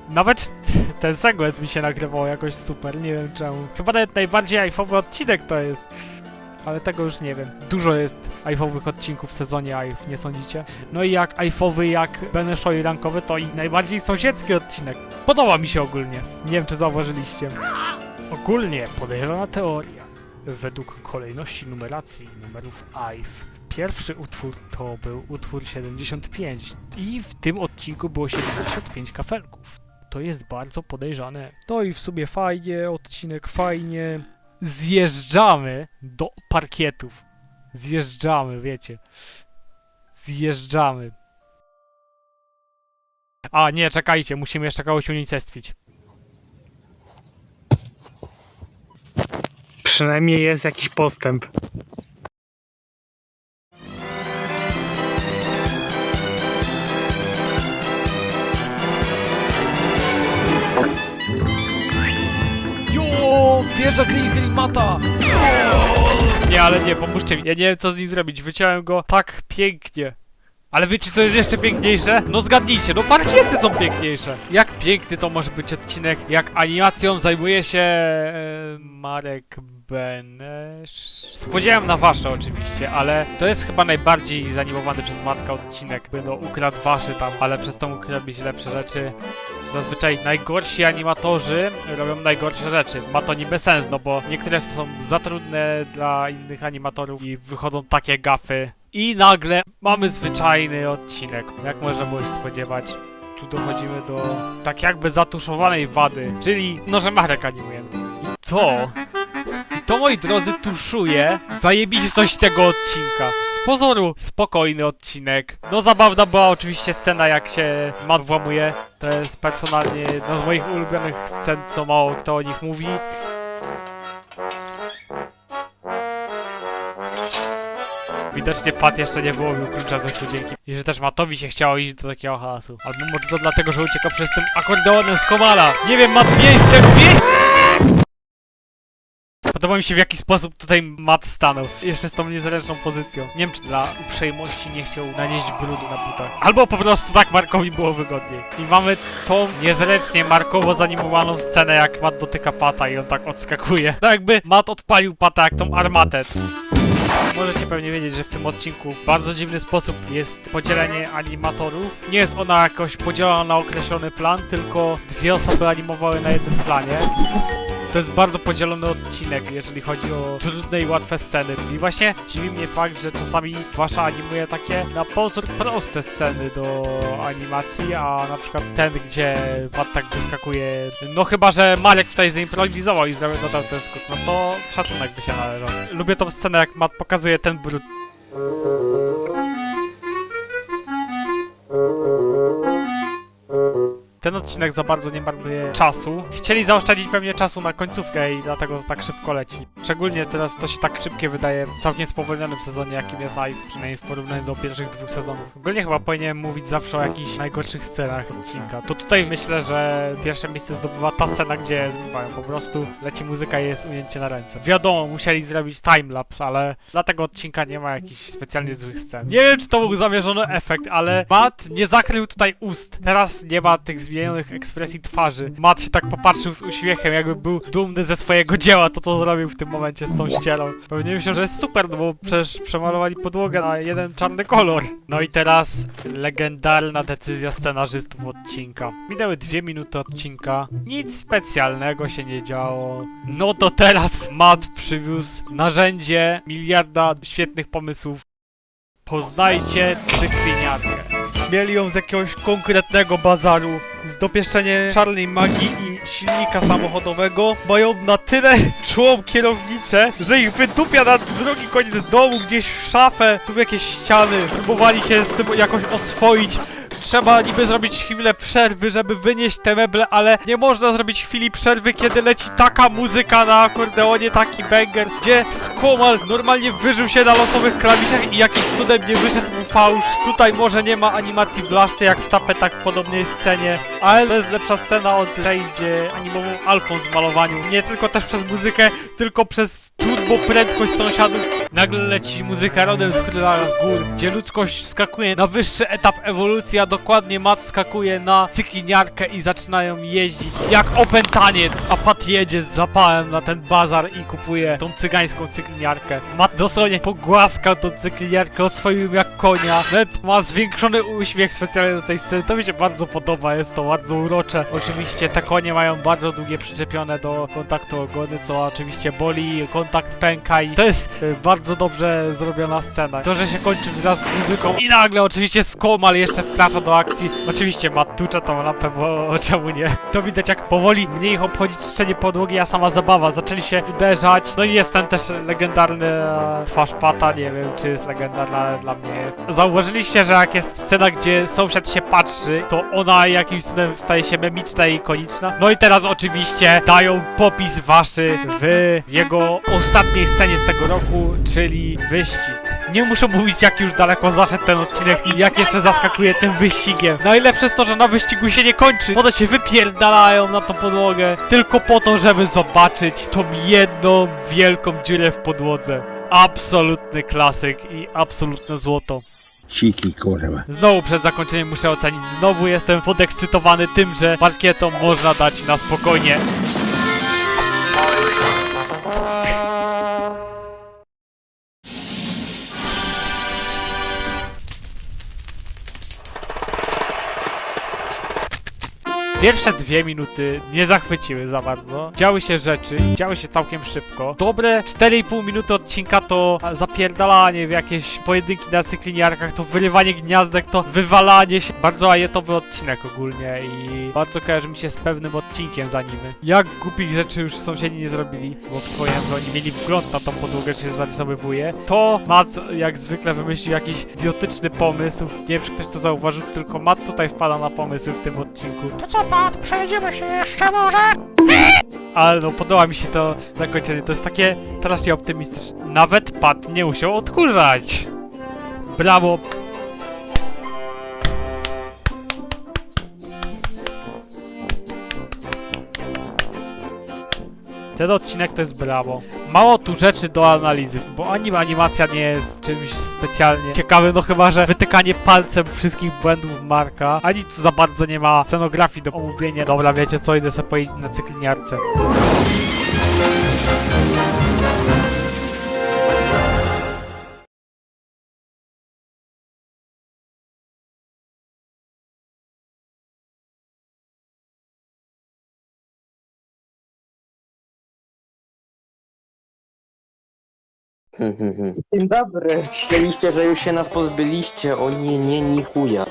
Nawet ten segment mi się nagrywał jakoś super, nie wiem czemu. Chyba nawet najbardziej ajfowy odcinek to jest. Ale tego już nie wiem. Dużo jest ajfowych odcinków w sezonie ajf, nie sądzicie? No i jak ajfowy, jak Benesho i rankowy, to i najbardziej sąsiedzki odcinek. Podoba mi się ogólnie. Nie wiem, czy zauważyliście. Ogólnie podejrzana teoria. Według kolejności numeracji numerów ajf. Pierwszy utwór to był utwór 75 i w tym odcinku było 75 kafelków. To jest bardzo podejrzane. No i w sumie fajnie, odcinek fajnie. Zjeżdżamy do parkietów. Zjeżdżamy, wiecie. Zjeżdżamy. A, nie, czekajcie, musimy jeszcze kogoś unicestwić. Przynajmniej jest jakiś postęp. Wjeżdża Green Mata! Nie, ale nie, pomóżcie mi. Ja nie wiem, co z nim zrobić. Wyciąłem go tak pięknie. Ale wiecie, co jest jeszcze piękniejsze? No zgadnijcie, no parkiety są piękniejsze. Jak piękny to może być odcinek, jak animacją zajmuje się Marek Benesz. Spodziewałem na wasze oczywiście, ale to jest chyba najbardziej zanimowany przez Marka odcinek. No ukradł waszy tam, ale przez to mógł robić lepsze rzeczy. Zazwyczaj najgorsi animatorzy robią najgorsze rzeczy. Ma to niby sens, no bo niektóre są za trudne dla innych animatorów i wychodzą takie gafy. I nagle mamy zwyczajny odcinek. Jak można było się spodziewać, tu dochodzimy do tak jakby zatuszowanej wady, czyli no, że Marek animuje. I to, moi drodzy, tuszuje zajebistość tego odcinka. Z pozoru spokojny odcinek. No zabawna była oczywiście scena, jak się Matt włamuje. To jest personalnie jedna z moich ulubionych scen, co mało kto o nich mówi. Widocznie Pat jeszcze nie wyłowił klucza ze studzienki. I że też Mattowi się chciało iść do takiego hałasu. Albo może to dlatego, że uciekał przez tym akordeonem z Komala. Nie wiem, Matt, wiej z tym Podoba mi się, w jaki sposób tutaj Matt stanął. Jeszcze z tą niezręczną pozycją. Nie wiem, czy dla uprzejmości nie chciał nanieść brudu na butach. Albo po prostu tak Markowi było wygodniej. I mamy tą niezręcznie Markowo zanimowaną scenę, jak Matt dotyka Pata i on tak odskakuje. Tak jakby Matt odpalił Pata jak tą armatę. Możecie pewnie wiedzieć, że w tym odcinku w bardzo dziwny sposób jest podzielenie animatorów. Nie jest ona jakoś podzielona na określony plan, tylko dwie osoby animowały na jednym planie. To jest bardzo podzielony odcinek, jeżeli chodzi o trudne i łatwe sceny. I właśnie dziwi mnie fakt, że czasami Wasza animuje takie na pozór proste sceny do animacji, a na przykład ten, gdzie Matt tak wyskakuje... No chyba, że Marek tutaj zaimprowizował i dodał ten skok, no to szacunek by się należał. Lubię tą scenę, jak Matt pokazuje ten brud. Ten odcinek za bardzo nie marnuje czasu. Chcieli zaoszczędzić pewnie czasu na końcówkę i dlatego tak szybko leci. Szczególnie teraz to się tak szybkie wydaje w całkiem spowolnionym sezonie, jakim jest Ive, przynajmniej w porównaniu do pierwszych 2 sezonów. Ogólnie chyba powinienem mówić zawsze o jakichś najgorszych scenach odcinka. To tutaj myślę, że pierwsze miejsce zdobywa ta scena, gdzie zmywają. Po prostu leci muzyka i jest ujęcie na ręce. Wiadomo, musieli zrobić timelapse, ale dla tego odcinka nie ma jakichś specjalnie złych scen. Nie wiem, czy to był zamierzony efekt, ale Matt nie zakrył tutaj ust. Teraz nie ma tych zmienionych ekspresji twarzy. Matt się tak popatrzył z uśmiechem, jakby był dumny ze swojego dzieła, to co zrobił w tym momencie z tą ścierą. Pewnie myślał, że jest super, no bo przecież przemalowali podłogę na jeden czarny kolor. No i teraz legendarna decyzja scenarzystów odcinka. Minęły 2 minuty odcinka. Nic specjalnego się nie działo. No to teraz Matt przywiózł narzędzie miliarda świetnych pomysłów. Poznajcie cykliniarkę. Mieli ją z jakiegoś konkretnego bazaru. Z dopieszczeniem czarnej magii i silnika samochodowego. Mają na tyle czułą kierownicę, że ich wydupia na drugi koniec domu, gdzieś w szafę, tu w jakieś ściany. Próbowali się z tym jakoś oswoić. Trzeba niby zrobić chwilę przerwy, żeby wynieść te meble, ale nie można zrobić chwili przerwy, kiedy leci taka muzyka na akordeonie, taki banger, gdzie Skomal normalnie wyżył się na losowych klawiszach i jakimś cudem nie wyszedł mu fałsz. Tutaj może nie ma animacji blaszty jak w tapetach w podobnej scenie, ale to jest lepsza scena od tej, gdzie animował Alfons w malowaniu. Nie tylko też przez muzykę, tylko przez turbo prędkość sąsiadów. Nagle leci muzyka rodem z Króla z gór, gdzie ludzkość skakuje na wyższy etap ewolucji, a dokładnie Matt skakuje na cykliniarkę i zaczynają jeździć jak opętaniec, a Pat jedzie z zapałem na ten bazar i kupuje tą cygańską cykliniarkę. Matt dosłownie pogłaskał tą cykliniarkę, oswoił jak konia, nawet ma zwiększony uśmiech specjalnie do tej sceny, to mi się bardzo podoba, jest to bardzo urocze. Oczywiście te konie mają bardzo długie przyczepione do kontaktu ogony, co oczywiście boli, kontakt pęka i to jest bardzo dobrze zrobiona scena. To, że się kończy wraz z muzyką i nagle oczywiście Skomal jeszcze wkracza do akcji. Oczywiście Matt tucze tą lampę, bo czemu nie? To widać, jak powoli mniej ich obchodzi czyszczenie podłogi, a sama zabawa. Zaczęli się uderzać. No i jest ten też legendarny twarz Pata, nie wiem czy jest legendarna, ale dla mnie jest. Zauważyliście, że jak jest scena, gdzie sąsiad się patrzy, to ona jakimś cudem staje się memiczna i ikoniczna. No i teraz oczywiście dają popis waszy w jego ostatniej scenie z tego roku, czyli wyścig. Nie muszę mówić, jak już daleko zaszedł ten odcinek i jak jeszcze zaskakuje tym wyścigiem. Najlepsze jest to, że na wyścigu się nie kończy. Potem się wypierdalają na tą podłogę tylko po to, żeby zobaczyć tą jedną wielką dziurę w podłodze. Absolutny klasyk i absolutne złoto. Siki, kurwa. Znowu przed zakończeniem muszę ocenić. Znowu jestem podekscytowany tym, że parkietom można dać na spokojnie. Pierwsze 2 minuty nie zachwyciły za bardzo. Działy się rzeczy, działy się całkiem szybko. Dobre 4,5 minuty odcinka to zapierdalanie w jakieś pojedynki na cykliniarkach, to wyrywanie gniazdek, to wywalanie się. Bardzo ajetowy odcinek ogólnie i bardzo kojarzy mi się z pewnym odcinkiem za nim. Jak głupich rzeczy już sąsiedzi nie zrobili, bo przypomniałem, że oni mieli wgląd na tą podłogę, czy się zarysowywuje. To Matt jak zwykle wymyślił jakiś idiotyczny pomysł. Nie wiem, czy ktoś to zauważył, tylko Matt tutaj wpada na pomysły w tym odcinku. To co, Pat, przejedziemy się jeszcze może? Ale no, podoba mi się to zakończenie, to jest takie strasznie optymistyczne. Nawet Pat nie musiał odkurzać. Brawo. Ten odcinek to jest brawo. Mało tu rzeczy do analizy, bo animacja nie jest czymś specjalnie ciekawym, no chyba, że wytykanie palcem wszystkich błędów Marka, ani tu za bardzo nie ma scenografii do omówienia. Dobra, wiecie co, idę sobie pojeździć na cykliniarce. Dzień dobry. Myśleliście, że już się nas pozbyliście, o nie, ni chuja.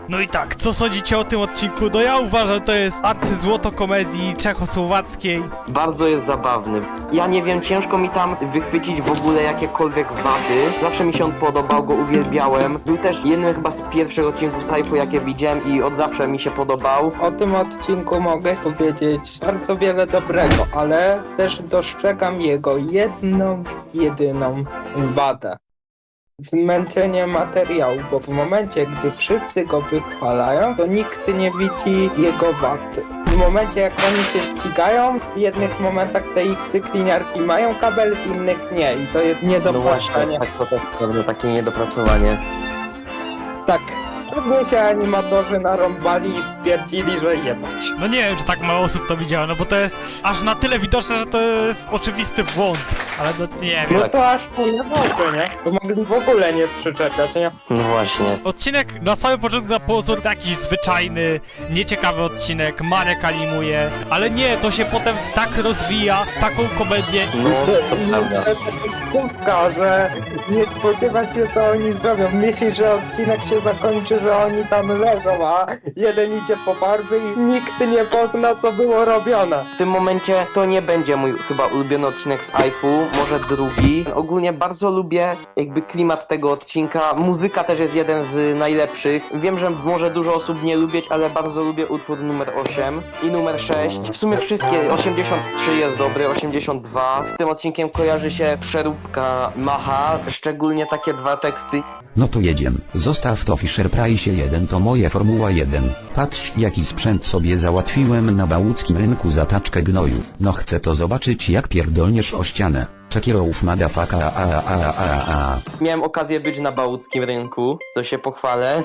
No i tak, co sądzicie o tym odcinku? No ja uważam, to jest arcyzłoto komedii czechosłowackiej. Bardzo jest zabawny. Ja nie wiem, ciężko mi tam wychwycić w ogóle jakiekolwiek wady. Zawsze mi się on podobał, go uwielbiałem. Był też jednym chyba z pierwszych odcinków Sci-Fi, jakie widziałem i od zawsze mi się podobał. O tym odcinku mogę powiedzieć bardzo wiele dobrego, ale też dostrzegam jego jedną, jedyną wadę. Zmęczenie materiału, bo w momencie, gdy wszyscy go wychwalają, to nikt nie widzi jego wad. W momencie, jak oni się ścigają, w jednych momentach te ich cykliniarki mają kabel, w innych nie i to jest niedopatrzenie. Tak, to też pewnie takie niedopracowanie. Tak. Pewnie się animatorzy narąbali i stwierdzili, że jebać. No nie wiem, czy tak mało osób to widziało, no bo to jest aż na tyle widoczne, że to jest oczywisty błąd. Ale no nie wiem. No to aż pół nie mogę, nie? To mogli w ogóle nie przyczepiać, nie? No właśnie. Odcinek na samym początku na pozór jakiś zwyczajny, nieciekawy odcinek, Marek animuje, ale nie, to się potem tak rozwija, taką komedię. No, to prawda. Kubka, że nie spodziewać się, co oni zrobią. Myślisz, że odcinek się zakończy, że oni tam leżą, a jeden idzie po farby i nikt nie pozna, co było robione. W tym momencie to nie będzie mój chyba ulubiony odcinek z iFu, może drugi. Ogólnie bardzo lubię jakby klimat tego odcinka. Muzyka też jest jeden z najlepszych. Wiem, że może dużo osób nie lubić, ale bardzo lubię utwór numer 8 i numer 6. W sumie wszystkie, 83 jest dobry, 82. Z tym odcinkiem kojarzy się przeróbka Macha, szczególnie takie dwa teksty. No to jedziemy. Zostaw to Fisher Price 1, to moje Formuła 1. Patrz jaki sprzęt sobie załatwiłem na bałuckim rynku za taczkę gnoju. No chcę to zobaczyć jak pierdolniesz o ścianę. Czekierołów madafaka Miałem okazję być na bałuckim rynku, co się pochwalę.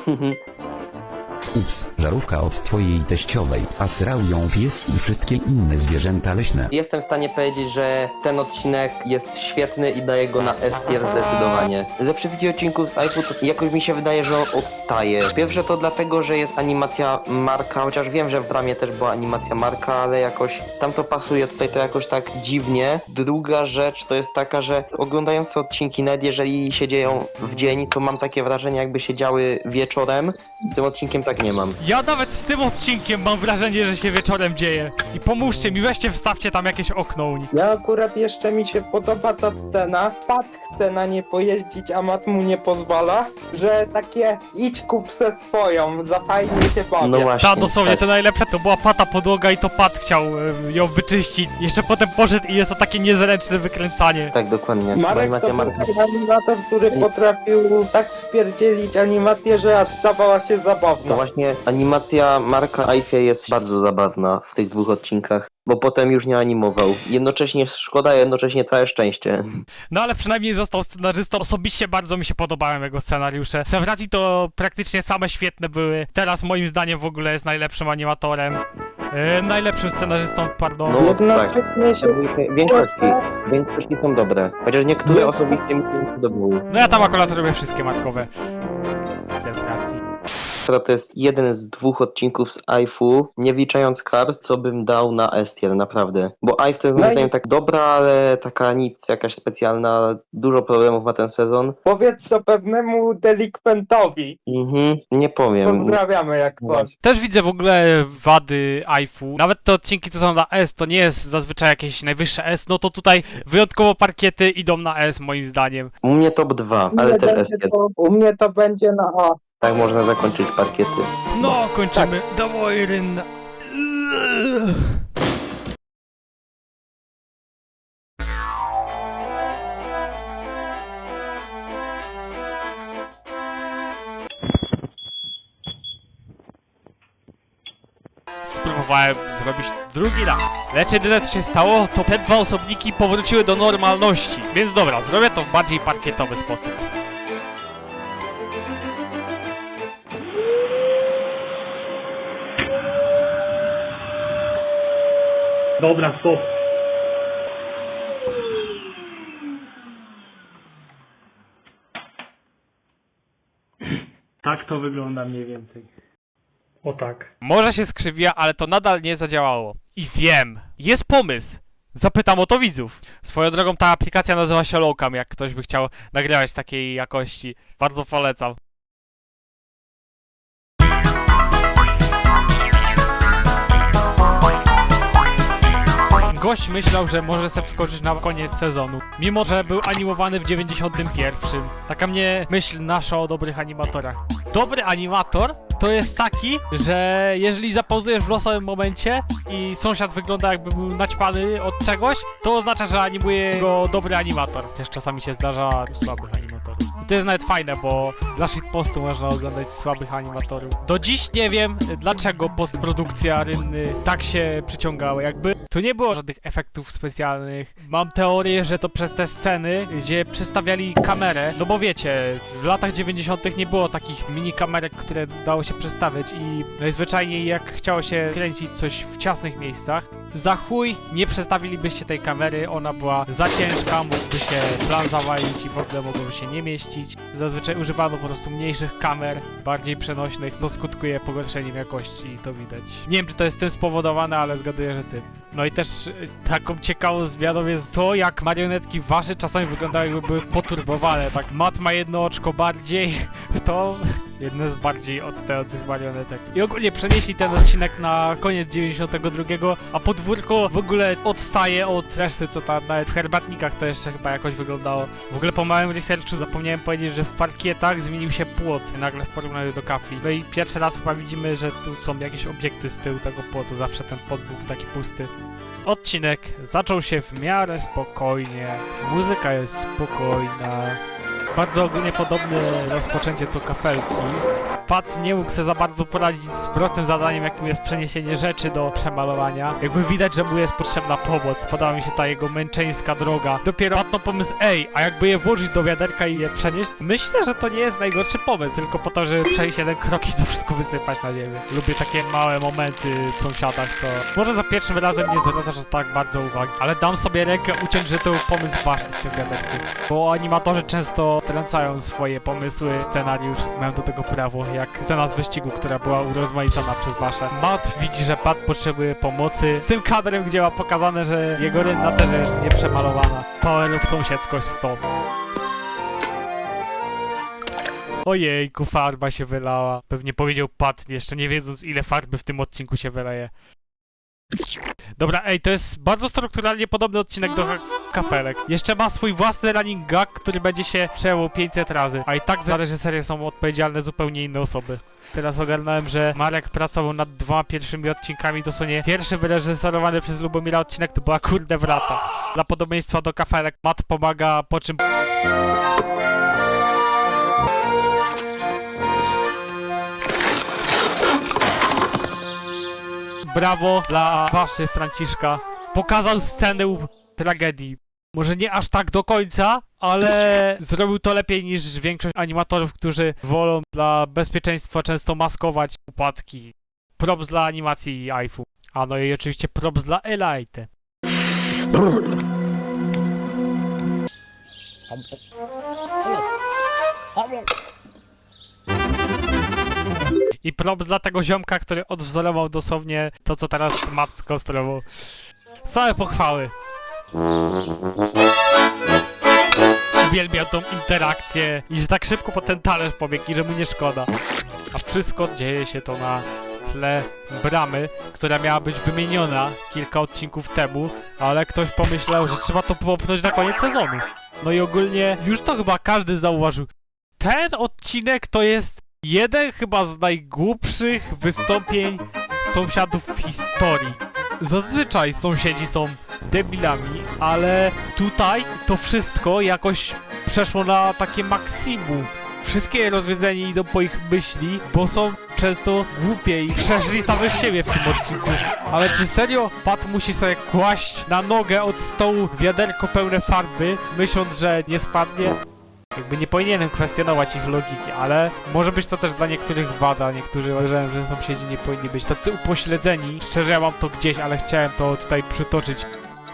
Ups, żarówka od twojej teściowej, a srał ją pies i wszystkie inne zwierzęta leśne. Jestem w stanie powiedzieć, że ten odcinek jest świetny i daję go na S tier zdecydowanie. Ze wszystkich odcinków z iFu to jakoś mi się wydaje, że on odstaje. Pierwsze to dlatego, że jest animacja Marka, chociaż wiem, że w Bramie też była animacja Marka, ale jakoś tam to pasuje, tutaj to jakoś tak dziwnie. Druga rzecz to jest taka, że oglądając te odcinki, nawet jeżeli się dzieją w dzień, to mam takie wrażenie, jakby się działy wieczorem. Tym odcinkiem tak nie mam. Ja nawet z tym odcinkiem mam wrażenie, że się wieczorem dzieje. I pomóżcie mi, weźcie, wstawcie tam jakieś okno u nich. Ja akurat jeszcze mi się podoba ta scena. Pat chce na nie pojeździć, a Mat mu nie pozwala, że takie idź kup se swoją, za fajnie się bawię. No właśnie. Ta, dosłownie, to najlepsze to była Pata podłoga i to Pat chciał ją wyczyścić. Jeszcze potem poszedł i jest to takie niezręczne wykręcanie. Tak, dokładnie. Marek to Animacja był Marka. animator, który potrafił tak spierdzielić animację, że aż stawała się To zabawna. właśnie animacja Marka Ifie jest bardzo zabawna w tych dwóch odcinkach, bo potem już nie animował. Jednocześnie szkoda, jednocześnie całe szczęście. No ale przynajmniej został scenarzystą. Osobiście bardzo mi się podobały jego scenariusze. W racji to praktycznie same świetne były. Teraz moim zdaniem w ogóle jest najlepszym animatorem. Najlepszym scenarzystą, pardon. No tak, Jednocześnie się w większości są dobre. Chociaż niektóre osobiście mi się nie podobały. No ja tam akurat robię wszystkie markowe. Z racji. To jest jeden z dwóch odcinków z iFu, nie wliczając kart, co bym dał na S tier, naprawdę. Bo iF to jest moim zdaniem tak dobra, ale taka nic jakaś specjalna, dużo problemów ma ten sezon. powiedz to pewnemu delikwentowi. Nie powiem. Pozdrawiamy jak coś. Też widzę w ogóle wady iFu. Nawet te odcinki, co są na S, to nie jest zazwyczaj jakieś najwyższe S, no to tutaj wyjątkowo parkiety idą na S moim zdaniem. U mnie top 2, ale też S tier. U mnie to będzie na A. Tak można zakończyć parkiety. No, kończymy. Dawaj, Rynna. spróbowałem zrobić drugi raz. Lecz jedyne co się stało, to te dwa osobniki powróciły do normalności. Więc dobra, zrobię to w bardziej parkietowy sposób. Dobra, stop. Tak to wygląda mniej więcej. O tak. Może się skrzywiła, ale to nadal nie zadziałało. I wiem, jest pomysł. Zapytam o to widzów. Swoją drogą ta aplikacja nazywa się Lowcam, jak ktoś by chciał nagrywać takiej jakości. Bardzo polecam. Gość myślał, że może se wskoczyć na koniec sezonu, mimo że był animowany w 91. Taka mnie myśl nasza o dobrych animatorach. Dobry animator to jest taki, że jeżeli zapauzujesz w losowym momencie i sąsiad wygląda jakby był naćpany od czegoś, to oznacza, że animuje go dobry animator. Chociaż czasami się zdarza słabych animatorów. I to jest nawet fajne, bo dla shitpostu można oglądać słabych animatorów. Do dziś nie wiem, dlaczego postprodukcja Rynny tak się przyciągała. Jakby tu nie było żadnych efektów specjalnych. Mam teorię, że to przez te sceny, gdzie przestawiali kamerę, no bo wiecie, w latach 90. nie było takich mini kamerek, które dało się przestawiać i najzwyczajniej jak chciało się kręcić coś w ciasnych miejscach, za chuj nie przestawilibyście tej kamery, ona była za ciężka, mógłby się plan zawalić i w ogóle mogłoby się nie mieścić. Zazwyczaj używano po prostu mniejszych kamer, bardziej przenośnych, to skutkuje pogorszeniem jakości i to widać. Nie wiem, czy to jest tym spowodowane, ale zgaduję, że tym. No i też taką ciekawą zmianą jest to, jak marionetki wasze czasami wyglądały, jakby były poturbowane. Tak, Matt ma jedno oczko bardziej w to, jedne z bardziej odstających marionetek. I ogólnie przenieśli ten odcinek na koniec 92, a podwórko w ogóle odstaje od reszty, co tam nawet w herbatnikach to jeszcze chyba jakoś wyglądało. W ogóle po małym researchu zapomniałem powiedzieć, że w parkietach zmienił się płot nagle w porównaniu do kafli. No i pierwszy raz chyba widzimy, że tu są jakieś obiekty z tyłu tego płotu, zawsze ten płot był taki pusty. Odcinek zaczął się w miarę spokojnie, muzyka jest spokojna. Bardzo ogólnie podobne rozpoczęcie co kafelki. Pat nie mógł sobie za bardzo poradzić z prostym zadaniem, jakim jest przeniesienie rzeczy do przemalowania. Jakby widać, że mu jest potrzebna pomoc. Podoba mi się ta jego męczeńska droga. Dopiero padł pomysł, a jakby je włożyć do wiaderka i je przenieść? Myślę, że to nie jest najgorszy pomysł, tylko po to, żeby przejść jeden krok i to wszystko wysypać na ziemię. Lubię takie małe momenty w sąsiadach, co może za pierwszym razem nie zwracasz tak bardzo uwagi. Ale dam sobie rękę uciąć, że to był pomysł ważny z tym wiaderkiem. Bo animatorzy często trącają swoje pomysły, scenariusz. Mają do tego prawo, jak scena z wyścigu, która była urozmaicona przez wasze. Matt widzi, że Pat potrzebuje pomocy. Z tym kadrem, gdzie ma pokazane, że jego rynna też jest nieprzemalowana. Powerów sąsiedzkość 100. Ojejku, farba się wylała. Pewnie powiedział Pat, jeszcze nie wiedząc, ile farby w tym odcinku się wyleje. Dobra, to jest bardzo strukturalnie podobny odcinek do kafelek. Jeszcze ma swój własny running gag, który będzie się przejął 500 razy. A i tak za reżyserię są odpowiedzialne zupełnie inne osoby. Teraz ogarnąłem, że Marek pracował nad 2 pierwszymi odcinkami, dosłownie pierwszy wyreżyserowany przez Lubomira odcinek to była kurde wrata. Dla podobieństwa do kafelek Matt pomaga, po czym... Brawo dla waszy Franciszka. Pokazał scenę tragedii. Może nie aż tak do końca, ale zrobił to lepiej niż większość animatorów, którzy wolą dla bezpieczeństwa często maskować upadki. Props dla animacji iPhone. A no i oczywiście props dla Elite. I props dla tego ziomka, który odwzorował dosłownie to, co teraz Matt skonstruował. Same pochwały. Uwielbiam tą interakcję i że tak szybko po ten talerz pobiegł i że mu nie szkoda. A wszystko dzieje się to na tle bramy, która miała być wymieniona kilka odcinków temu, ale ktoś pomyślał, że trzeba to popchnąć na koniec sezonu. No i ogólnie już to chyba każdy zauważył. Ten odcinek to jest jeden chyba z najgłupszych wystąpień sąsiadów w historii. Zazwyczaj sąsiedzi są debilami, ale tutaj to wszystko jakoś przeszło na takie maksimum. Wszystkie rozwiązania idą po ich myśli, bo są często głupie i przeżyli samych siebie w tym odcinku. Ale czy serio Pat musi sobie kłaść na nogę od stołu wiaderko pełne farby, myśląc, że nie spadnie? Jakby nie powinienem kwestionować ich logiki, ale może być to też dla niektórych wada. Niektórzy uważają, że sąsiedzi nie powinni być tacy upośledzeni. Szczerze, ja mam to gdzieś, ale chciałem to tutaj przytoczyć.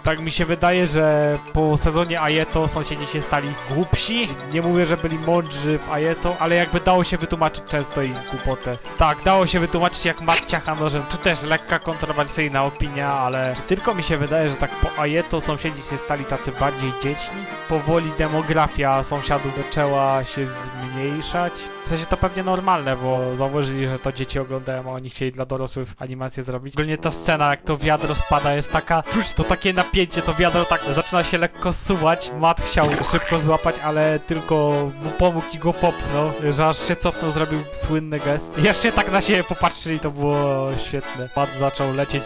Tak mi się wydaje, że po sezonie Ajeto sąsiedzi się stali głupsi. Nie mówię, że byli mądrzy w Ajeto, ale jakby dało się wytłumaczyć często ich głupotę. Tak, dało się wytłumaczyć jak Mat ciacha nożem. Tu też lekka kontrowersyjna opinia, ale czy tylko mi się wydaje, że tak po Ajeto sąsiedzi się stali tacy bardziej dziecni? Powoli demografia sąsiadów zaczęła się zmniejszać. W sensie to pewnie normalne, bo zauważyli, że to dzieci oglądają, a oni chcieli dla dorosłych animację zrobić. Ogólnie ta scena, jak to wiadro spada, jest taka... Czuć to takie napięcie, to wiadro tak zaczyna się lekko zsuwać. Mat chciał szybko złapać, ale tylko mu pomógł i go popchnął, że aż się cofnął, zrobił słynny gest. Jeszcze tak na siebie popatrzyli, to było świetne. Mat zaczął lecieć,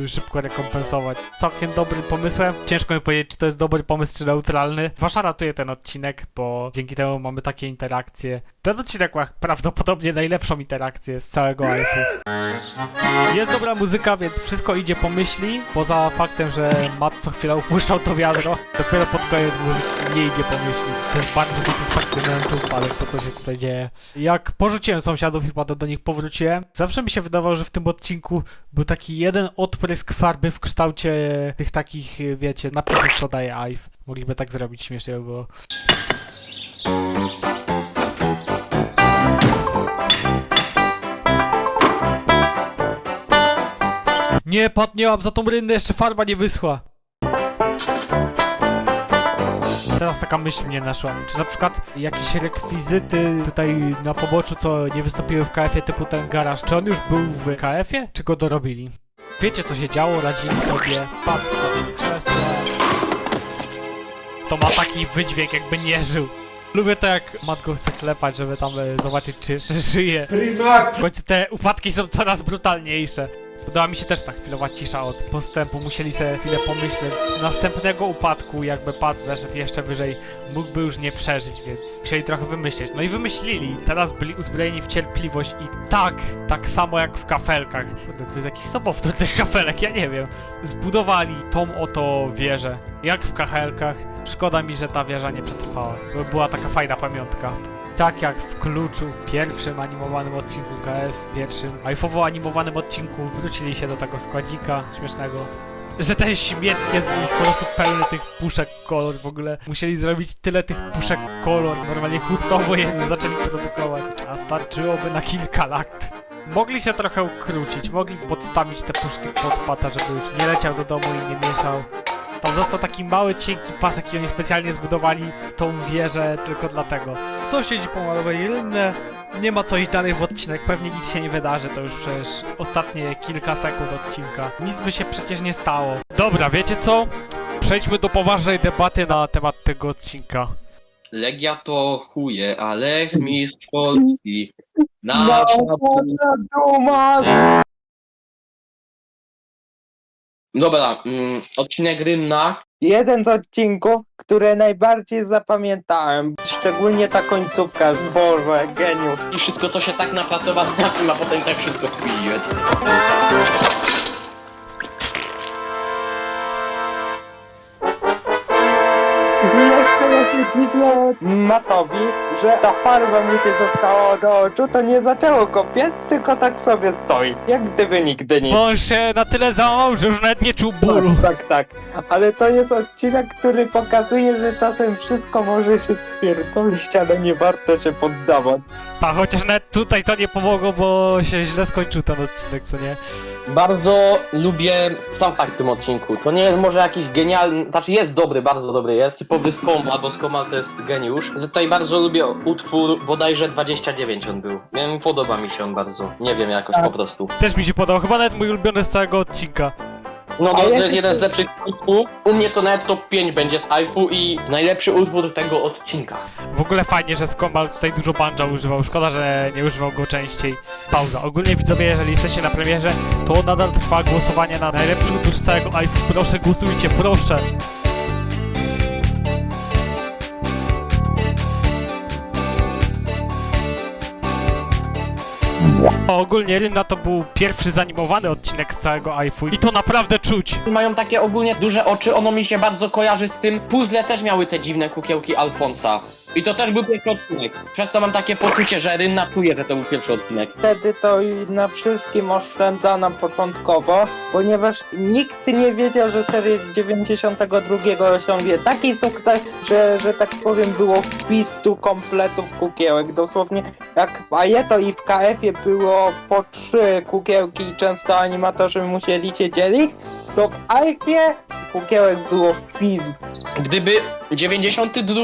szybko rekompensować. Całkiem dobrym pomysłem. Ciężko mi powiedzieć, czy to jest dobry pomysł, czy neutralny. Wasza ratuje ten odcinek, bo dzięki temu mamy takie interakcje. Ten odcinek ma prawdopodobnie najlepszą interakcję z całego AF-u. Jest dobra muzyka, więc wszystko idzie po myśli. Poza faktem, że Mat co chwilę upuszczał to wiadro. Dopiero pod koniec muzyki nie idzie po myśli. To jest bardzo satysfakcjonujący upadek, to co się tutaj dzieje. Jak porzuciłem sąsiadów i potem do nich powróciłem, zawsze mi się wydawało, że w tym odcinku był taki jeden odprysk farby w kształcie tych takich, wiecie, napisów, co daje AF. Mogliby tak zrobić, śmiesznie by było. Nie, Pat, nie mam za tą rynnę, jeszcze farba nie wyschła. Teraz taka myśl mnie naszła. Czy na przykład jakieś rekwizyty tutaj na poboczu, co nie wystąpiły w KF-ie, typu ten garaż, czy on już był w KF-ie, czy go dorobili? Wiecie, co się działo, radzili sobie, Pat z krzesła. To ma taki wydźwięk, jakby nie żył. Lubię to, jak Mat go chce klepać, żeby tam zobaczyć, czy jeszcze żyje. W końcu te upadki są coraz brutalniejsze. Podoba mi się też ta chwilowa cisza od postępu, musieli sobie chwilę pomyśleć. Następnego upadku, jakby Pat weszedł jeszcze wyżej, mógłby już nie przeżyć, więc musieli trochę wymyśleć. No i wymyślili. Teraz byli uzbrojeni w cierpliwość i tak samo jak w kafelkach. To jest jakiś sobowtór tych kafelek, ja nie wiem. Zbudowali tą oto wieżę, jak w kachelkach. Szkoda mi, że ta wieża nie przetrwała, bo była taka fajna pamiątka. Tak jak w Kluczu, pierwszym animowanym odcinku KF, pierwszym AF-owo animowanym odcinku, wrócili się do tego składzika śmiesznego. Że ten śmietnik jest w nich po prostu pełny tych puszek kolor w ogóle. Musieli zrobić tyle tych puszek kolor, normalnie hurtowo je zaczęli produkować. A starczyłoby na kilka lat. Mogli się trochę ukrócić, mogli podstawić te puszki pod Pata, żeby już nie leciał do domu i nie mieszał. Tam został taki mały, cienki pasek i oni specjalnie zbudowali tą wieżę tylko dlatego. Sąsiedzi pomalowali rynnę, nie ma co iść dalej w odcinek, pewnie nic się nie wydarzy, to już przecież ostatnie kilka sekund odcinka. Nic by się przecież nie stało. Dobra, wiecie co? Przejdźmy do poważnej debaty na temat tego odcinka. Legia to chuje, a Lech mistrz Polski. Nasza duma! Dobra, odcinek Rynna. Jeden z odcinków, które najbardziej zapamiętałem. Szczególnie ta końcówka. Boże, geniusz. I wszystko to się tak napracowało na tym, a potem tak wszystko wpiliłeś. I jeszcze ja się dziwię Matowi, że ta farba mu się dostała do oczu, to nie zaczęło go piec, tylko tak sobie stoi. Jak gdyby nigdy nic. Bo on się na tyle załamał, że już nawet nie czuł bólu. Tak. Ale to jest odcinek, który pokazuje, że czasem wszystko może się spierdolić, ale nie warto się poddawać. Tak, chociaż nawet tutaj to nie pomogło, bo się źle skończył ten odcinek, co nie? Bardzo lubię sam fakt w tym odcinku. To nie jest może jakiś genialny, znaczy jest dobry, bardzo dobry jest. Typowy Skomal, bo Skomal to jest geniusz. Tutaj bardzo lubię utwór, bodajże 29 on był. Podoba mi się on bardzo. Nie wiem, jakoś po prostu. Też mi się podobał, chyba nawet mój ulubiony z całego odcinka. No to jest jeden z lepszych utworów. U mnie to nawet top 5 będzie z AF-u i najlepszy utwór tego odcinka. W ogóle fajnie, że Skomal tutaj dużo banja używał. Szkoda, że nie używał go częściej. Pauza. Ogólnie widzowie, jeżeli jesteście na premierze, to nadal trwa głosowanie na najlepszy utwór z całego AF-u. Proszę, głosujcie, proszę. Ogólnie Rynna to był pierwszy zanimowany odcinek z całego AIFU i to naprawdę czuć. Mają takie ogólnie duże oczy, ono mi się bardzo kojarzy z tym. Puzzle też miały te dziwne kukiełki Alfonsa. I to też był pierwszy odcinek. Przez to mam takie poczucie, że Rynna czuje, że to był pierwszy odcinek. Wtedy to i na wszystkim oszczędzano początkowo, ponieważ nikt nie wiedział, że serię 92 osiągnie taki sukces, że tak powiem było wpis tu kompletów kukiełek. Dosłownie jak w Ajeto i w KF-ie było po 3 kukiełki i często animatorzy musieli się dzielić, to w AIF-ie kukiełek było wpis. Gdyby 92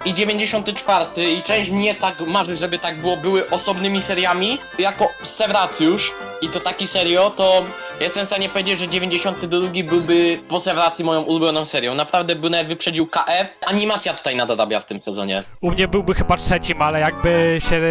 i 94 i część mnie tak marzy, żeby tak było, były osobnymi seriami, jako Sewracjusz i to taki serio, to jestem w stanie powiedzieć, że 92 byłby po Sewracji moją ulubioną serią. Naprawdę by nawet wyprzedził KF. Animacja tutaj nadrabia w tym sezonie. U mnie byłby chyba trzecim, ale jakby się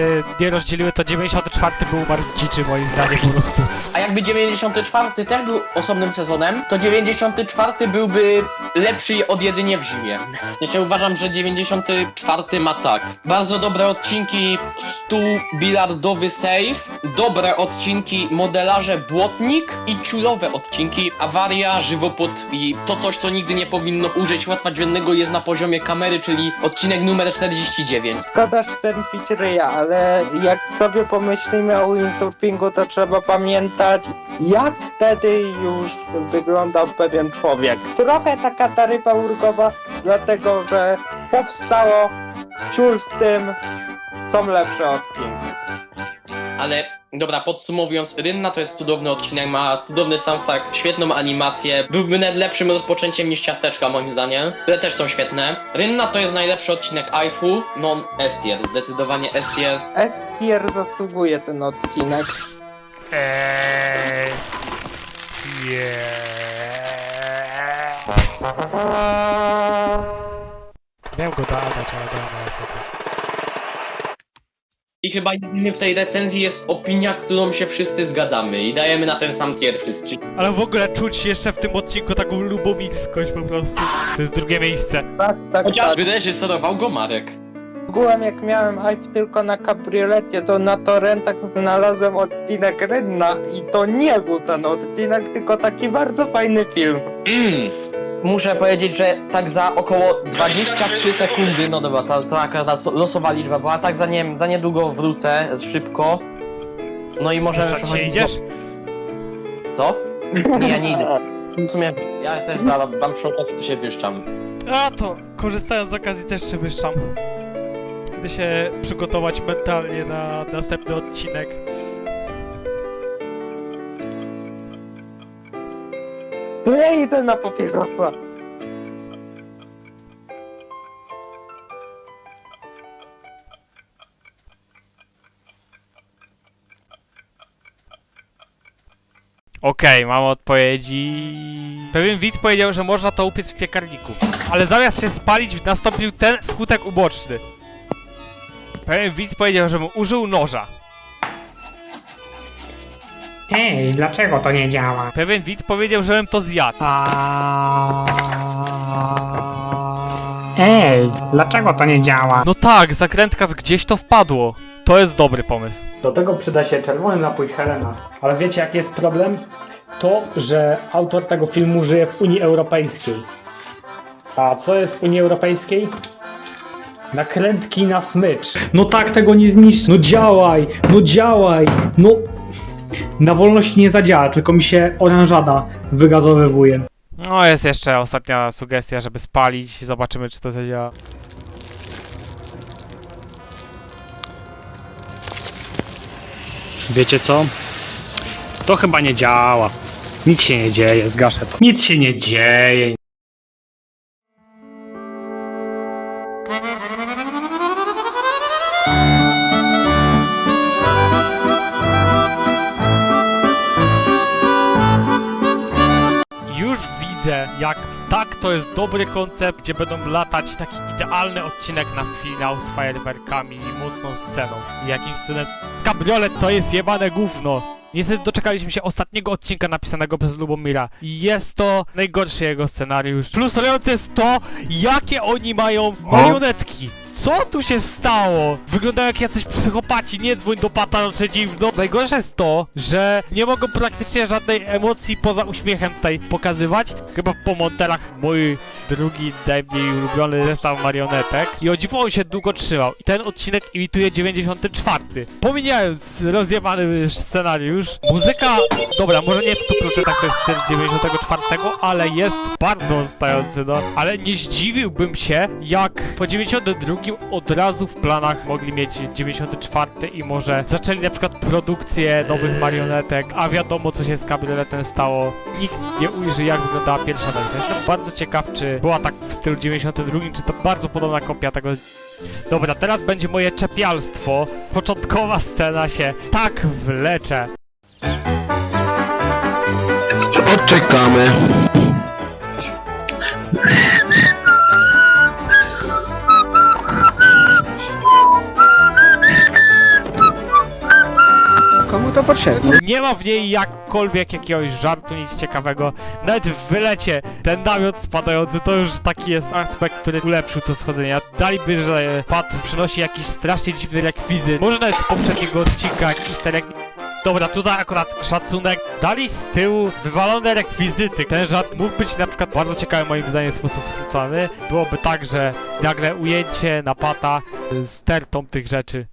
nie rozdzieliły, to 94 był bardzo dziczy moim zdaniem po prostu. A jakby 94 też był osobnym sezonem, to 94 byłby lepszy od jedynie w zimie. Znaczy uważam, że 94 ma tak. Bardzo dobre odcinki, stół bilardowy save, dobre odcinki modelarze błotnik i ciulowe odcinki awaria, żywopłot i to coś, co nigdy nie powinno użyć łatwa dźwięknego jest na poziomie kamery, czyli odcinek numer 49. Szkoda szczępić ryja, ale jak sobie pomyślimy o windsurfingu, to trzeba pamiętać, jak wtedy już wyglądał pewien człowiek. Trochę taka taryfa ulgowa, dlatego że powstało ciul z tym, są lepsze odcinki. Ale dobra, podsumowując, Rynna to jest cudowny odcinek, ma cudowny soundtrack, świetną animację, byłby nawet lepszym rozpoczęciem niż Ciasteczka moim zdaniem, które też są świetne. Rynna to jest najlepszy odcinek AIFU, non S-tier, zdecydowanie S-tier. S-tier zasługuje ten odcinek. Miałem go dodać, ale dałem sobie. I chyba jedyny w tej recenzji jest opinia, którą się wszyscy zgadzamy i dajemy na ten sam tier wszyscy. Ale w ogóle czuć jeszcze w tym odcinku taką lubomirskość po prostu. To jest drugie miejsce. Tak. Chociaż wyreżyserował go Marek. Ogółem jak miałem AIF tylko na kabriolecie, to na torrentach znalazłem odcinek Rynna i to nie był ten odcinek, tylko taki bardzo fajny film. Muszę powiedzieć, że tak za około 23 sekundy, no dobra, to taka losowa liczba była, tak za niedługo wrócę, szybko. No i możemy Jeszcze idziesz? Co? Nie, ja nie idę. W sumie, ja też wam przy okazji się wyszczam. A to, korzystając z okazji też się wyszczam. Będę się przygotować mentalnie na następny odcinek. Ja idę na papierosa. Okej, mam odpowiedzi. Pewien widz powiedział, że można to upiec w piekarniku. Ale zamiast się spalić, nastąpił ten skutek uboczny. Pewien widz powiedział, że użył noża. Ej, dlaczego to nie działa? Pewien widz powiedział, żebym to zjadł. Ej, dlaczego to nie działa? No tak, zakrętka z gdzieś to wpadło. To jest dobry pomysł. Do tego przyda się czerwony napój Helena. Ale wiecie jaki jest problem? To, że autor tego filmu żyje w Unii Europejskiej. A co jest w Unii Europejskiej? Nakrętki na smycz. No tak, tego nie zniszczy. No działaj. No... Na wolności nie zadziała, tylko mi się oranżada wygazowywuje. No jest jeszcze ostatnia sugestia, żeby spalić. Zobaczymy, czy to zadziała. Wiecie co? To chyba nie działa. Nic się nie dzieje, zgaszę to. Nic się nie dzieje. Już widzę, jak tak to jest dobry koncept, gdzie będą latać taki idealny odcinek na finał z fajerwerkami i mocną sceną. I jakimś cudem... Kabriolet to jest jebane gówno! Niestety doczekaliśmy się ostatniego odcinka napisanego przez Lubomira. I jest to najgorszy jego scenariusz. Frustrujące jest to, jakie oni mają marionetki. Co tu się stało? Wyglądają jak jacyś psychopaci, nie dzwoń do pata o 3 w nocy. Najgorsze jest to, że nie mogą praktycznie żadnej emocji poza uśmiechem tutaj pokazywać. Chyba po monterach mój drugi, najmniej ulubiony zestaw marionetek. I o dziwo on się długo trzymał. I ten odcinek imituje 94. Pomijając rozjebany scenariusz, muzyka, dobra, może nie w 100% to jest styl 94, ale jest bardzo stający, no. Ale nie zdziwiłbym się, jak po 92 od razu w planach mogli mieć 94 i może zaczęli na przykład produkcję nowych marionetek, a wiadomo co się z kabrioletem stało. Nikt nie ujrzy jak wyglądała pierwsza wersja. Jestem bardzo ciekaw, czy była tak w stylu 92, czy to bardzo podobna kopia tego. Dobra, teraz będzie moje czepialstwo. Początkowa scena się tak wlecze. Odczekamy. Komu to potrzebne? Nie ma w niej jakkolwiek jakiegoś żartu, nic ciekawego. Nawet w wylecie ten namiot spadający to już taki jest aspekt, który ulepszył to schodzenie. Daliby, że pad przynosi jakiś strasznie dziwny rekwizyt. Może nawet z poprzedniego odcinka jakiś easter egg. Dobra, tutaj akurat szacunek. Dali z tyłu wywalone rekwizyty. Ten żart mógł być na przykład bardzo ciekawy moim zdaniem w sposób skrócony. Byłoby tak, że nagle ujęcie na pata z tertą tych rzeczy.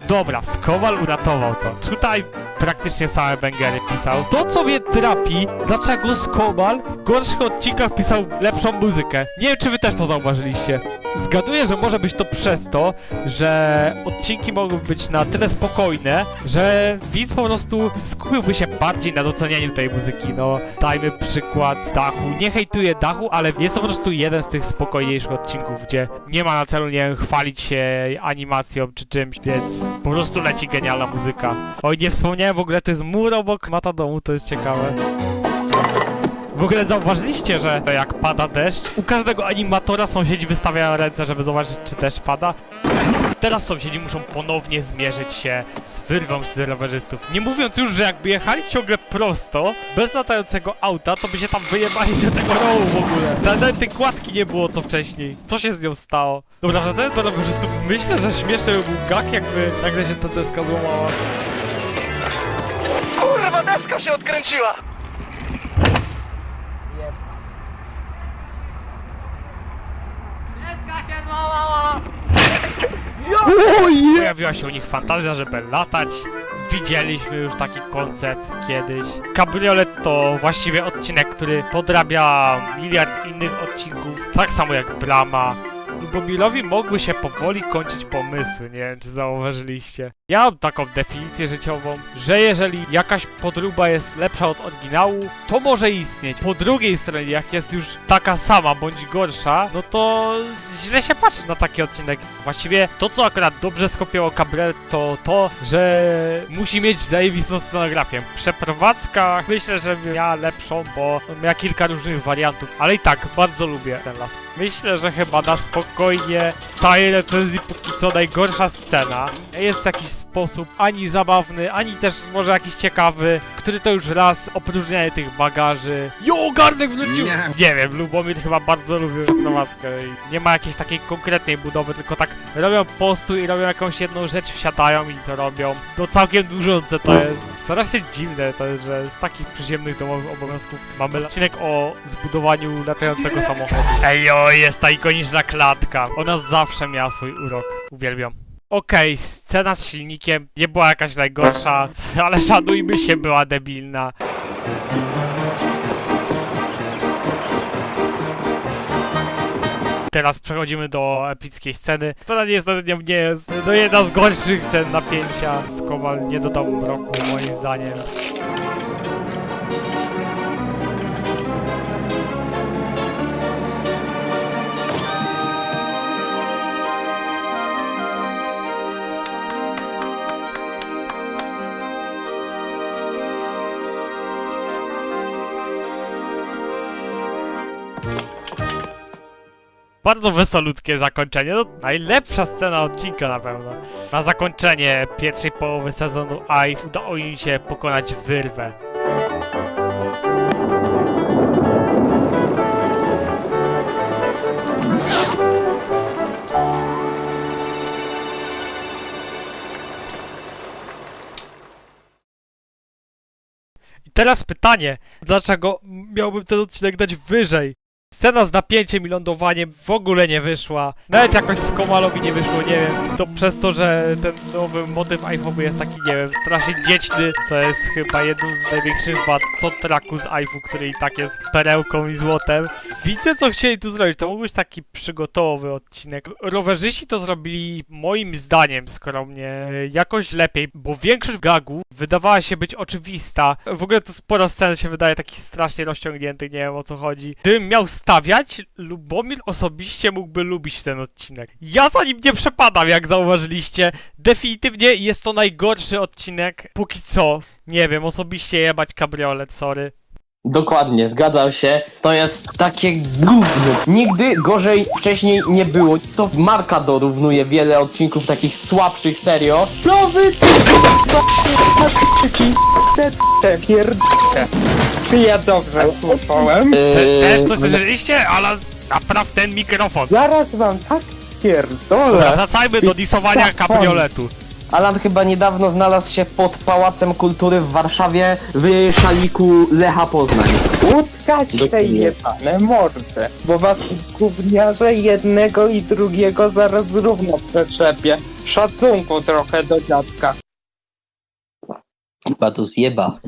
Dobra, Skowal uratował to. Tutaj praktycznie same bęgery pisał. To co mnie trapi, dlaczego Skowal w gorszych odcinkach pisał lepszą muzykę. Nie wiem czy wy też to zauważyliście. Zgaduję, że może być to przez to, że odcinki mogą być na tyle spokojne, że widz po prostu skupiłby się bardziej na docenianiu tej muzyki. No, dajmy przykład Dachu. Nie hejtuję Dachu, ale jest to po prostu jeden z tych spokojniejszych odcinków, gdzie nie ma na celu, nie wiem, chwalić się animacją czy czymś, więc po prostu leci genialna muzyka. Oj, nie wspomniałem w ogóle, to jest mur obok mata domu, to jest ciekawe. W ogóle zauważyliście, że jak pada deszcz, u każdego animatora sąsiedzi wystawiają ręce, żeby zobaczyć, czy deszcz pada. Teraz sąsiedzi muszą ponownie zmierzyć się z wyrwą z rowerzystów. Nie mówiąc już, że jakby jechali ciągle prosto, bez latającego auta, to by się tam wyjebali do tego rowu w ogóle. Nawet tej kładki nie było co wcześniej. Co się z nią stało? Dobra, wracając do rowerzystów, myślę, że śmieszny był gag, jakby nagle się ta deska złamała. Kurwa, deska się odkręciła! Deska się złamała! Pojawiła się u nich fantazja, żeby latać. Widzieliśmy już taki koncept kiedyś. Kabriolet to właściwie odcinek, który podrabia miliard innych odcinków, tak samo jak Brama. Lubomirowi mogły się powoli kończyć pomysły, nie wiem czy zauważyliście. Ja mam taką definicję życiową, że jeżeli jakaś podróba jest lepsza od oryginału, to może istnieć. Po drugiej stronie, jak jest już taka sama bądź gorsza, no to źle się patrzy na taki odcinek. Właściwie to, co akurat dobrze skopiował Cabrel, to to, że musi mieć zajebistą scenografię. Przeprowadzka myślę, że miała lepszą, bo miała kilka różnych wariantów, ale i tak bardzo lubię ten las. Myślę, że chyba na spokojnie w całej recenzji póki co najgorsza scena. Jest w jakiś sposób ani zabawny, ani też może jakiś ciekawy, który to już raz opróżnianie tych bagaży. Jo, garnek wrócił! Nie wiem, Lubomir chyba bardzo lubił przeprowadzkę i nie ma jakiejś takiej konkretnej budowy, tylko tak robią postój i robią jakąś jedną rzecz, wsiadają i to robią. To całkiem dużo, to jest strasznie dziwne, to jest, że z takich przyziemnych domowych obowiązków mamy odcinek o zbudowaniu latającego samochodu. Ejo, jest ta ikoniczna klatka. Ona zawsze miała swój urok. Uwielbiam. Okej, scena z silnikiem nie była jakaś najgorsza, ale szanujmy się, była debilna. Teraz przechodzimy do epickiej sceny. Scena niestety nie jest no jedna z gorszych scen napięcia. Skowal nie dodał mroku, moim zdaniem. Bardzo wesolutkie zakończenie, no najlepsza scena odcinka na pewno. Na zakończenie pierwszej połowy sezonu AIF udało im się pokonać wyrwę. I teraz pytanie, dlaczego miałbym ten odcinek dać wyżej? Scena z napięciem i lądowaniem w ogóle nie wyszła. Nawet jakoś z Komalowi nie wyszło, nie wiem. Czy to przez to, że ten nowy motyw iPhone'u jest taki, nie wiem, strasznie dzieciny, co jest chyba jedną z największych wad soundtracku z iPhone, który i tak jest perełką i złotem. Widzę, co chcieli tu zrobić. To mógł być taki przygotowy odcinek. Rowerzyści to zrobili moim zdaniem skromnie jakoś lepiej, bo większość gagów wydawała się być oczywista. W ogóle to sporo scen się wydaje takich strasznie rozciągniętych, nie wiem o co chodzi. Gdybym miał stawiać, Lubomir osobiście mógłby lubić ten odcinek. Ja za nim nie przepadam, jak zauważyliście. Definitywnie jest to najgorszy odcinek póki co. Nie wiem, osobiście jebać kabriolet, sorry. Dokładnie, zgadzam się. To jest takie gówno. Nigdy gorzej wcześniej nie było. To marka dorównuje wiele odcinków takich słabszych, serio. Co wy te pierdolę? Czy ja dobrze słuchałem? Też coś słyszeliście? Ale napraw ten mikrofon. Zaraz wam tak pierdolę. Dobra, wracajmy do disowania kabrioletu. Alan chyba niedawno znalazł się pod Pałacem Kultury w Warszawie w szaliku Lecha Poznań. Utkać te jebane mordy, bo was gówniarze jednego i drugiego zaraz równo przetrzepię. Szacunku trochę do dziadka. Chyba tu zjeba.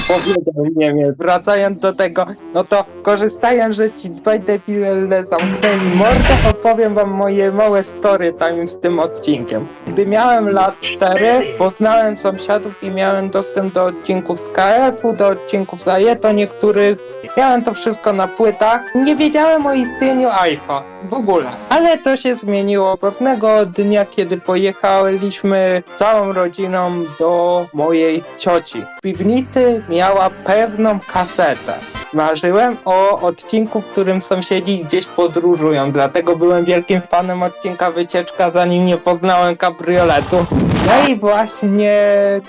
Powiedział, nie wiem, wracając do tego, no to korzystając, że ci dwaj debile zamknęli mordę, opowiem wam moje małe story time z tym odcinkiem. Gdy miałem lat 4, poznałem sąsiadów i miałem dostęp do odcinków z KF-u, do odcinków z Ajeto niektórych. Miałem to wszystko na płytach. Nie wiedziałem o istnieniu iPhone w ogóle. Ale to się zmieniło pewnego dnia, kiedy pojechaliśmy całą rodziną do mojej cioci. W piwnicy miała pewną kasetę. Marzyłem o odcinku, w którym sąsiedzi gdzieś podróżują, dlatego byłem wielkim fanem odcinka Wycieczka, zanim nie poznałem kabrioletu. No i właśnie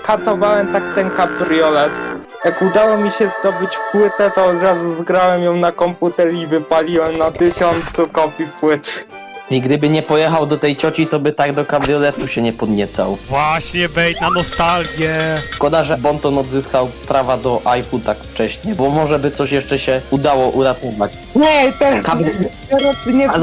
katowałem tak ten kabriolet. Jak udało mi się zdobyć płytę, to od razu zgrałem ją na komputer i wypaliłem na 1000 kopii płyt. I gdyby nie pojechał do tej cioci, to by tak do kabrioletu się nie podniecał. Właśnie, bait na nostalgię. Szkoda, że Bonton odzyskał prawa do iPhone tak wcześnie, bo może by coś jeszcze się udało uratować. Nie, teraz nie a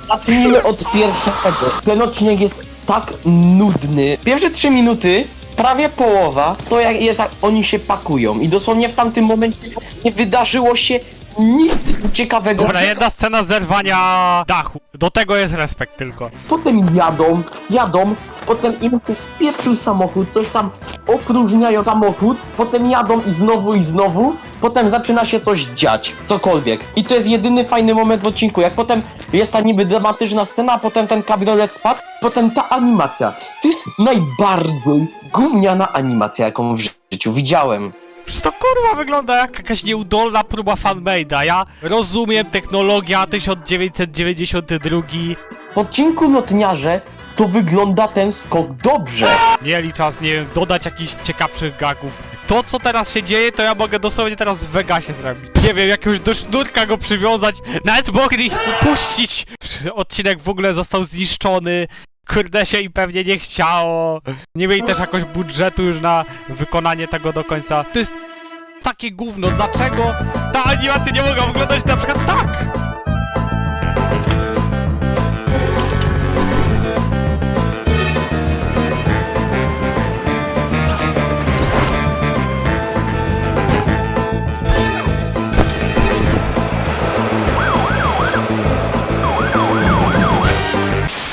zacznijmy od pierwszego. Ten odcinek jest tak nudny. Pierwsze 3 minuty, prawie połowa, to jak oni się pakują. I dosłownie w tamtym momencie nie wydarzyło się nic ciekawego. Dobra, jedna scena zerwania dachu. Do tego jest respekt tylko. Potem jadą, potem im się spieprzył samochód, coś tam opróżniają samochód, potem jadą i znowu, potem zaczyna się coś dziać, cokolwiek. I to jest jedyny fajny moment w odcinku, jak potem jest ta niby dramatyczna scena, a potem ten kabriolet spadł, potem ta animacja. To jest najbardziej gówniana animacja, jaką w życiu widziałem. Przecież to kurwa wygląda jak jakaś nieudolna próba fanmade'a. Ja rozumiem, technologia 1992. W odcinku Lotniarze to wygląda ten skok dobrze. Mieli czas, nie wiem, dodać jakichś ciekawszych gagów. To, co teraz się dzieje, to ja mogę dosłownie teraz w Vegasie zrobić. Nie wiem, jakiegoś do sznurka go przywiązać, nawet mogli ich upuścić. Odcinek w ogóle został zniszczony. Kurde się im pewnie nie chciało. Nie mieli też jakoś budżetu już na wykonanie tego do końca. To jest takie gówno. Dlaczego ta animacja nie mogła wyglądać na przykład tak?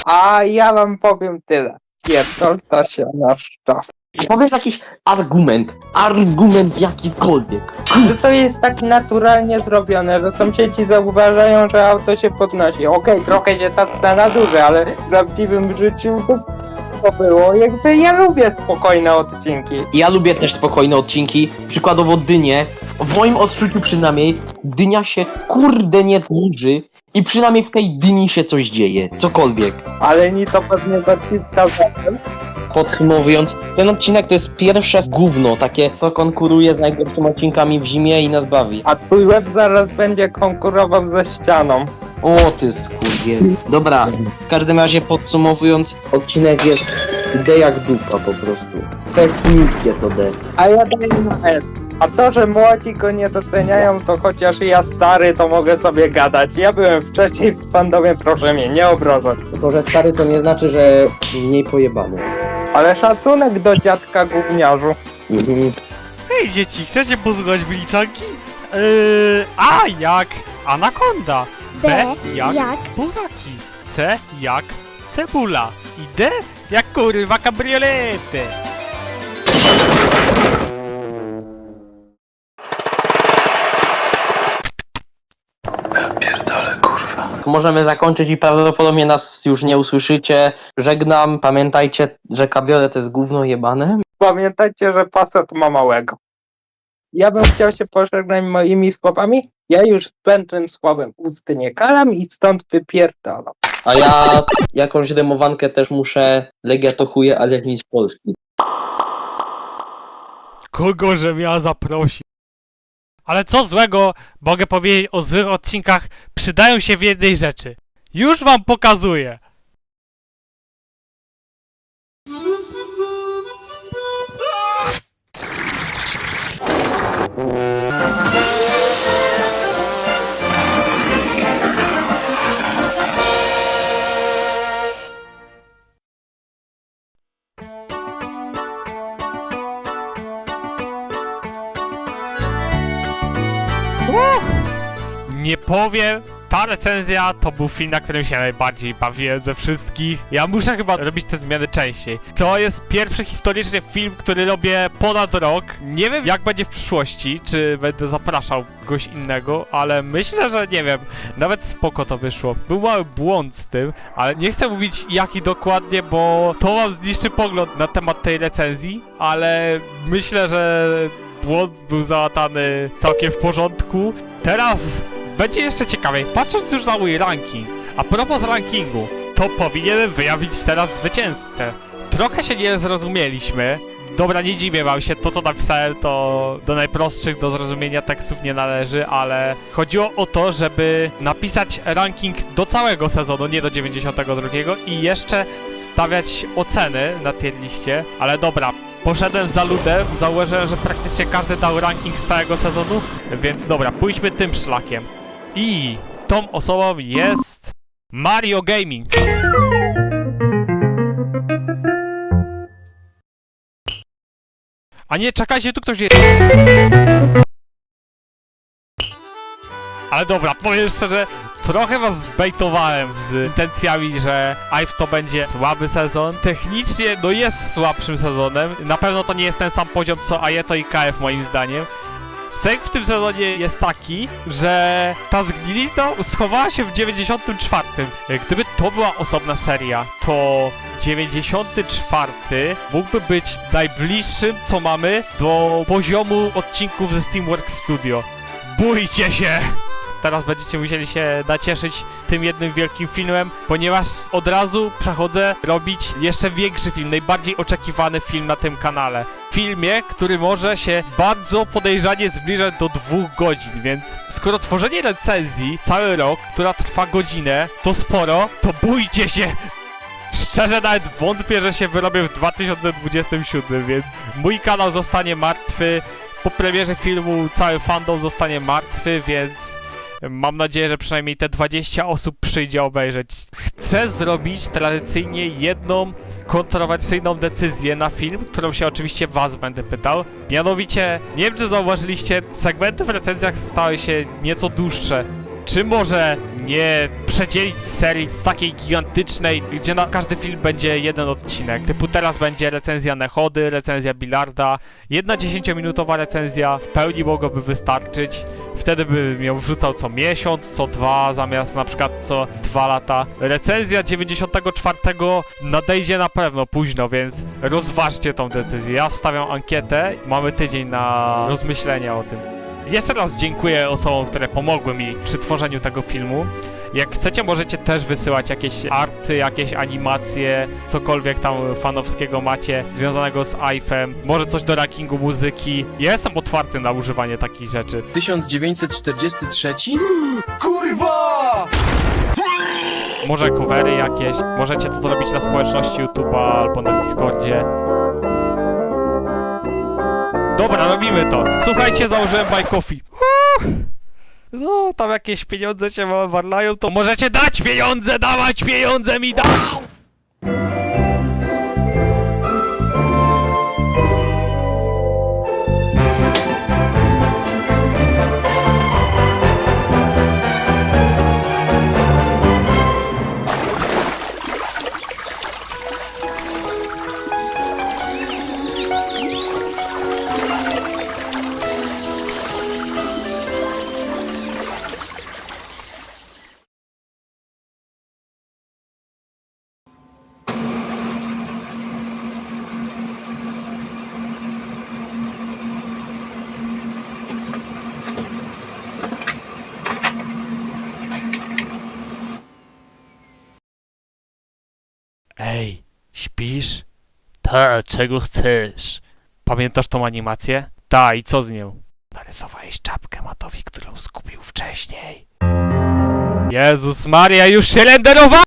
A ja wam powiem tyle. Pierdol to się na szczas. Powiedz jakiś argument jakikolwiek. Że to jest tak naturalnie zrobione, że sąsiedzi zauważają, że auto się podnosi. Okej, trochę się ta scena duży, ale w prawdziwym życiu to było. Jakby ja lubię spokojne odcinki. Ja lubię też spokojne odcinki. Przykładowo Dynię. W moim odczuciu przynajmniej Dynia się kurde nie dłuży. I przynajmniej w tej Dyni się coś dzieje. Cokolwiek. Ale ni to pewnie zaciska zatem. Podsumowując, ten odcinek to jest pierwsze gówno, takie to konkuruje z najgorszymi odcinkami w zimie i nas bawi. A twój web zaraz będzie konkurował ze ścianą. O ty skurwiel. Dobra, w każdym razie podsumowując, odcinek jest D jak dupa po prostu. To jest niskie to D. A ja daję na S. A to, że młodzi go nie doceniają, to chociaż ja stary, to mogę sobie gadać. Ja byłem wcześniej w fandomie, proszę mnie nie obrażać. To, że stary to nie znaczy, że mniej pojebany. Ale szacunek do dziadka gówniarzu. Hej dzieci, chcecie posłuchać wyliczanki? A jak anakonda. B jak buraki. C jak cebula. I D jak kurwa kabriolety. Możemy zakończyć i prawdopodobnie nas już nie usłyszycie. Żegnam, pamiętajcie, że kabriolet to jest gówno jebane. Pamiętajcie, że Passat ma małego. Ja bym chciał się pożegnać moimi słowami. Ja już pęczym słowem usty nie kalam i stąd wypierdalam. A ja jakąś rymowankę też muszę. Legia to chuje, ale nic Polski. Kogo żem ja zaprosił? Ale co złego mogę powiedzieć o złych odcinkach, przydają się w jednej rzeczy. Już wam pokazuję. Nie powiem, ta recenzja to był film, na którym się najbardziej bawiłem ze wszystkich. Ja muszę chyba robić te zmiany częściej. To jest pierwszy historyczny film, który robię ponad rok. Nie wiem jak będzie w przyszłości, czy będę zapraszał kogoś innego, ale myślę, że nie wiem, nawet spoko to wyszło. Był mały błąd z tym, ale nie chcę mówić jaki dokładnie, bo to wam zniszczy pogląd na temat tej recenzji, ale myślę, że błąd był załatany całkiem w porządku. Teraz będzie jeszcze ciekawiej, patrząc już na mój ranking. A propos rankingu, to powinienem wyjawić teraz zwycięzcę. Trochę się nie zrozumieliśmy. Dobra, nie dziwię wam się, to co napisałem to do najprostszych do zrozumienia tekstów nie należy, ale chodziło o to, żeby napisać ranking do całego sezonu, nie do 92 i jeszcze stawiać oceny na tier liście, ale dobra. Poszedłem za ludem, zauważyłem, że praktycznie każdy dał ranking z całego sezonu, więc dobra, pójdźmy tym szlakiem. I tą osobą jest Mario Gaming. A nie, czekajcie, tu ktoś jest. Ale dobra, powiem szczerze, trochę was zbejtowałem z intencjami, że AIF to będzie słaby sezon. Technicznie, no jest słabszym sezonem. Na pewno to nie jest ten sam poziom co Ajeto i KF moim zdaniem. Sęk w tym sezonie jest taki, że ta zgnilizna schowała się w 94. Gdyby to była osobna seria, to 94 mógłby być najbliższym, co mamy, do poziomu odcinków ze Steamworks Studio. Bójcie się! Teraz będziecie musieli się nacieszyć tym jednym wielkim filmem, ponieważ od razu przechodzę robić jeszcze większy film, najbardziej oczekiwany film na tym kanale. Filmie, który może się bardzo podejrzanie zbliżać do 2 godzin, więc skoro tworzenie recenzji cały rok, która trwa godzinę, to sporo, to bójcie się! Szczerze nawet wątpię, że się wyrobię w 2027, więc mój kanał zostanie martwy, po premierze filmu cały fandom zostanie martwy, więc mam nadzieję, że przynajmniej te 20 osób przyjdzie obejrzeć. Chcę zrobić tradycyjnie jedną kontrowersyjną decyzję na film, którą się oczywiście was będę pytał. Mianowicie, nie wiem czy zauważyliście, segmenty w recenzjach stały się nieco dłuższe. Czy może nie przedzielić serii z takiej gigantycznej, gdzie na każdy film będzie jeden odcinek? Typu teraz będzie recenzja Nechody, recenzja Bilarda. Jedna 10-minutowa recenzja w pełni mogłaby wystarczyć. Wtedy bym ją wrzucał co miesiąc, co 2, zamiast na przykład co 2 lata. Recenzja 94 nadejdzie na pewno późno, więc rozważcie tą decyzję. Ja wstawiam ankietę, mamy tydzień na rozmyślenie o tym. Jeszcze raz dziękuję osobom, które pomogły mi przy tworzeniu tego filmu. Jak chcecie, możecie też wysyłać jakieś arty, jakieś animacje, cokolwiek tam fanowskiego macie związanego z AIF-em. Może coś do rankingu muzyki. Ja jestem otwarty na używanie takich rzeczy. 1943? Kurwa! Może covery jakieś. Możecie to zrobić na społeczności YouTube'a albo na Discordzie. Dobra, robimy to. Słuchajcie, założyłem Buy Coffee. No, tam jakieś pieniądze się warlają, to możecie dać pieniądze, dawać pieniądze mi da! Ej, śpisz? Ta, czego chcesz? Pamiętasz tą animację? Ta, i co z nią? Narysowałeś czapkę Matowi, którą zgubił wcześniej. Jezus Maria, już się renderowało!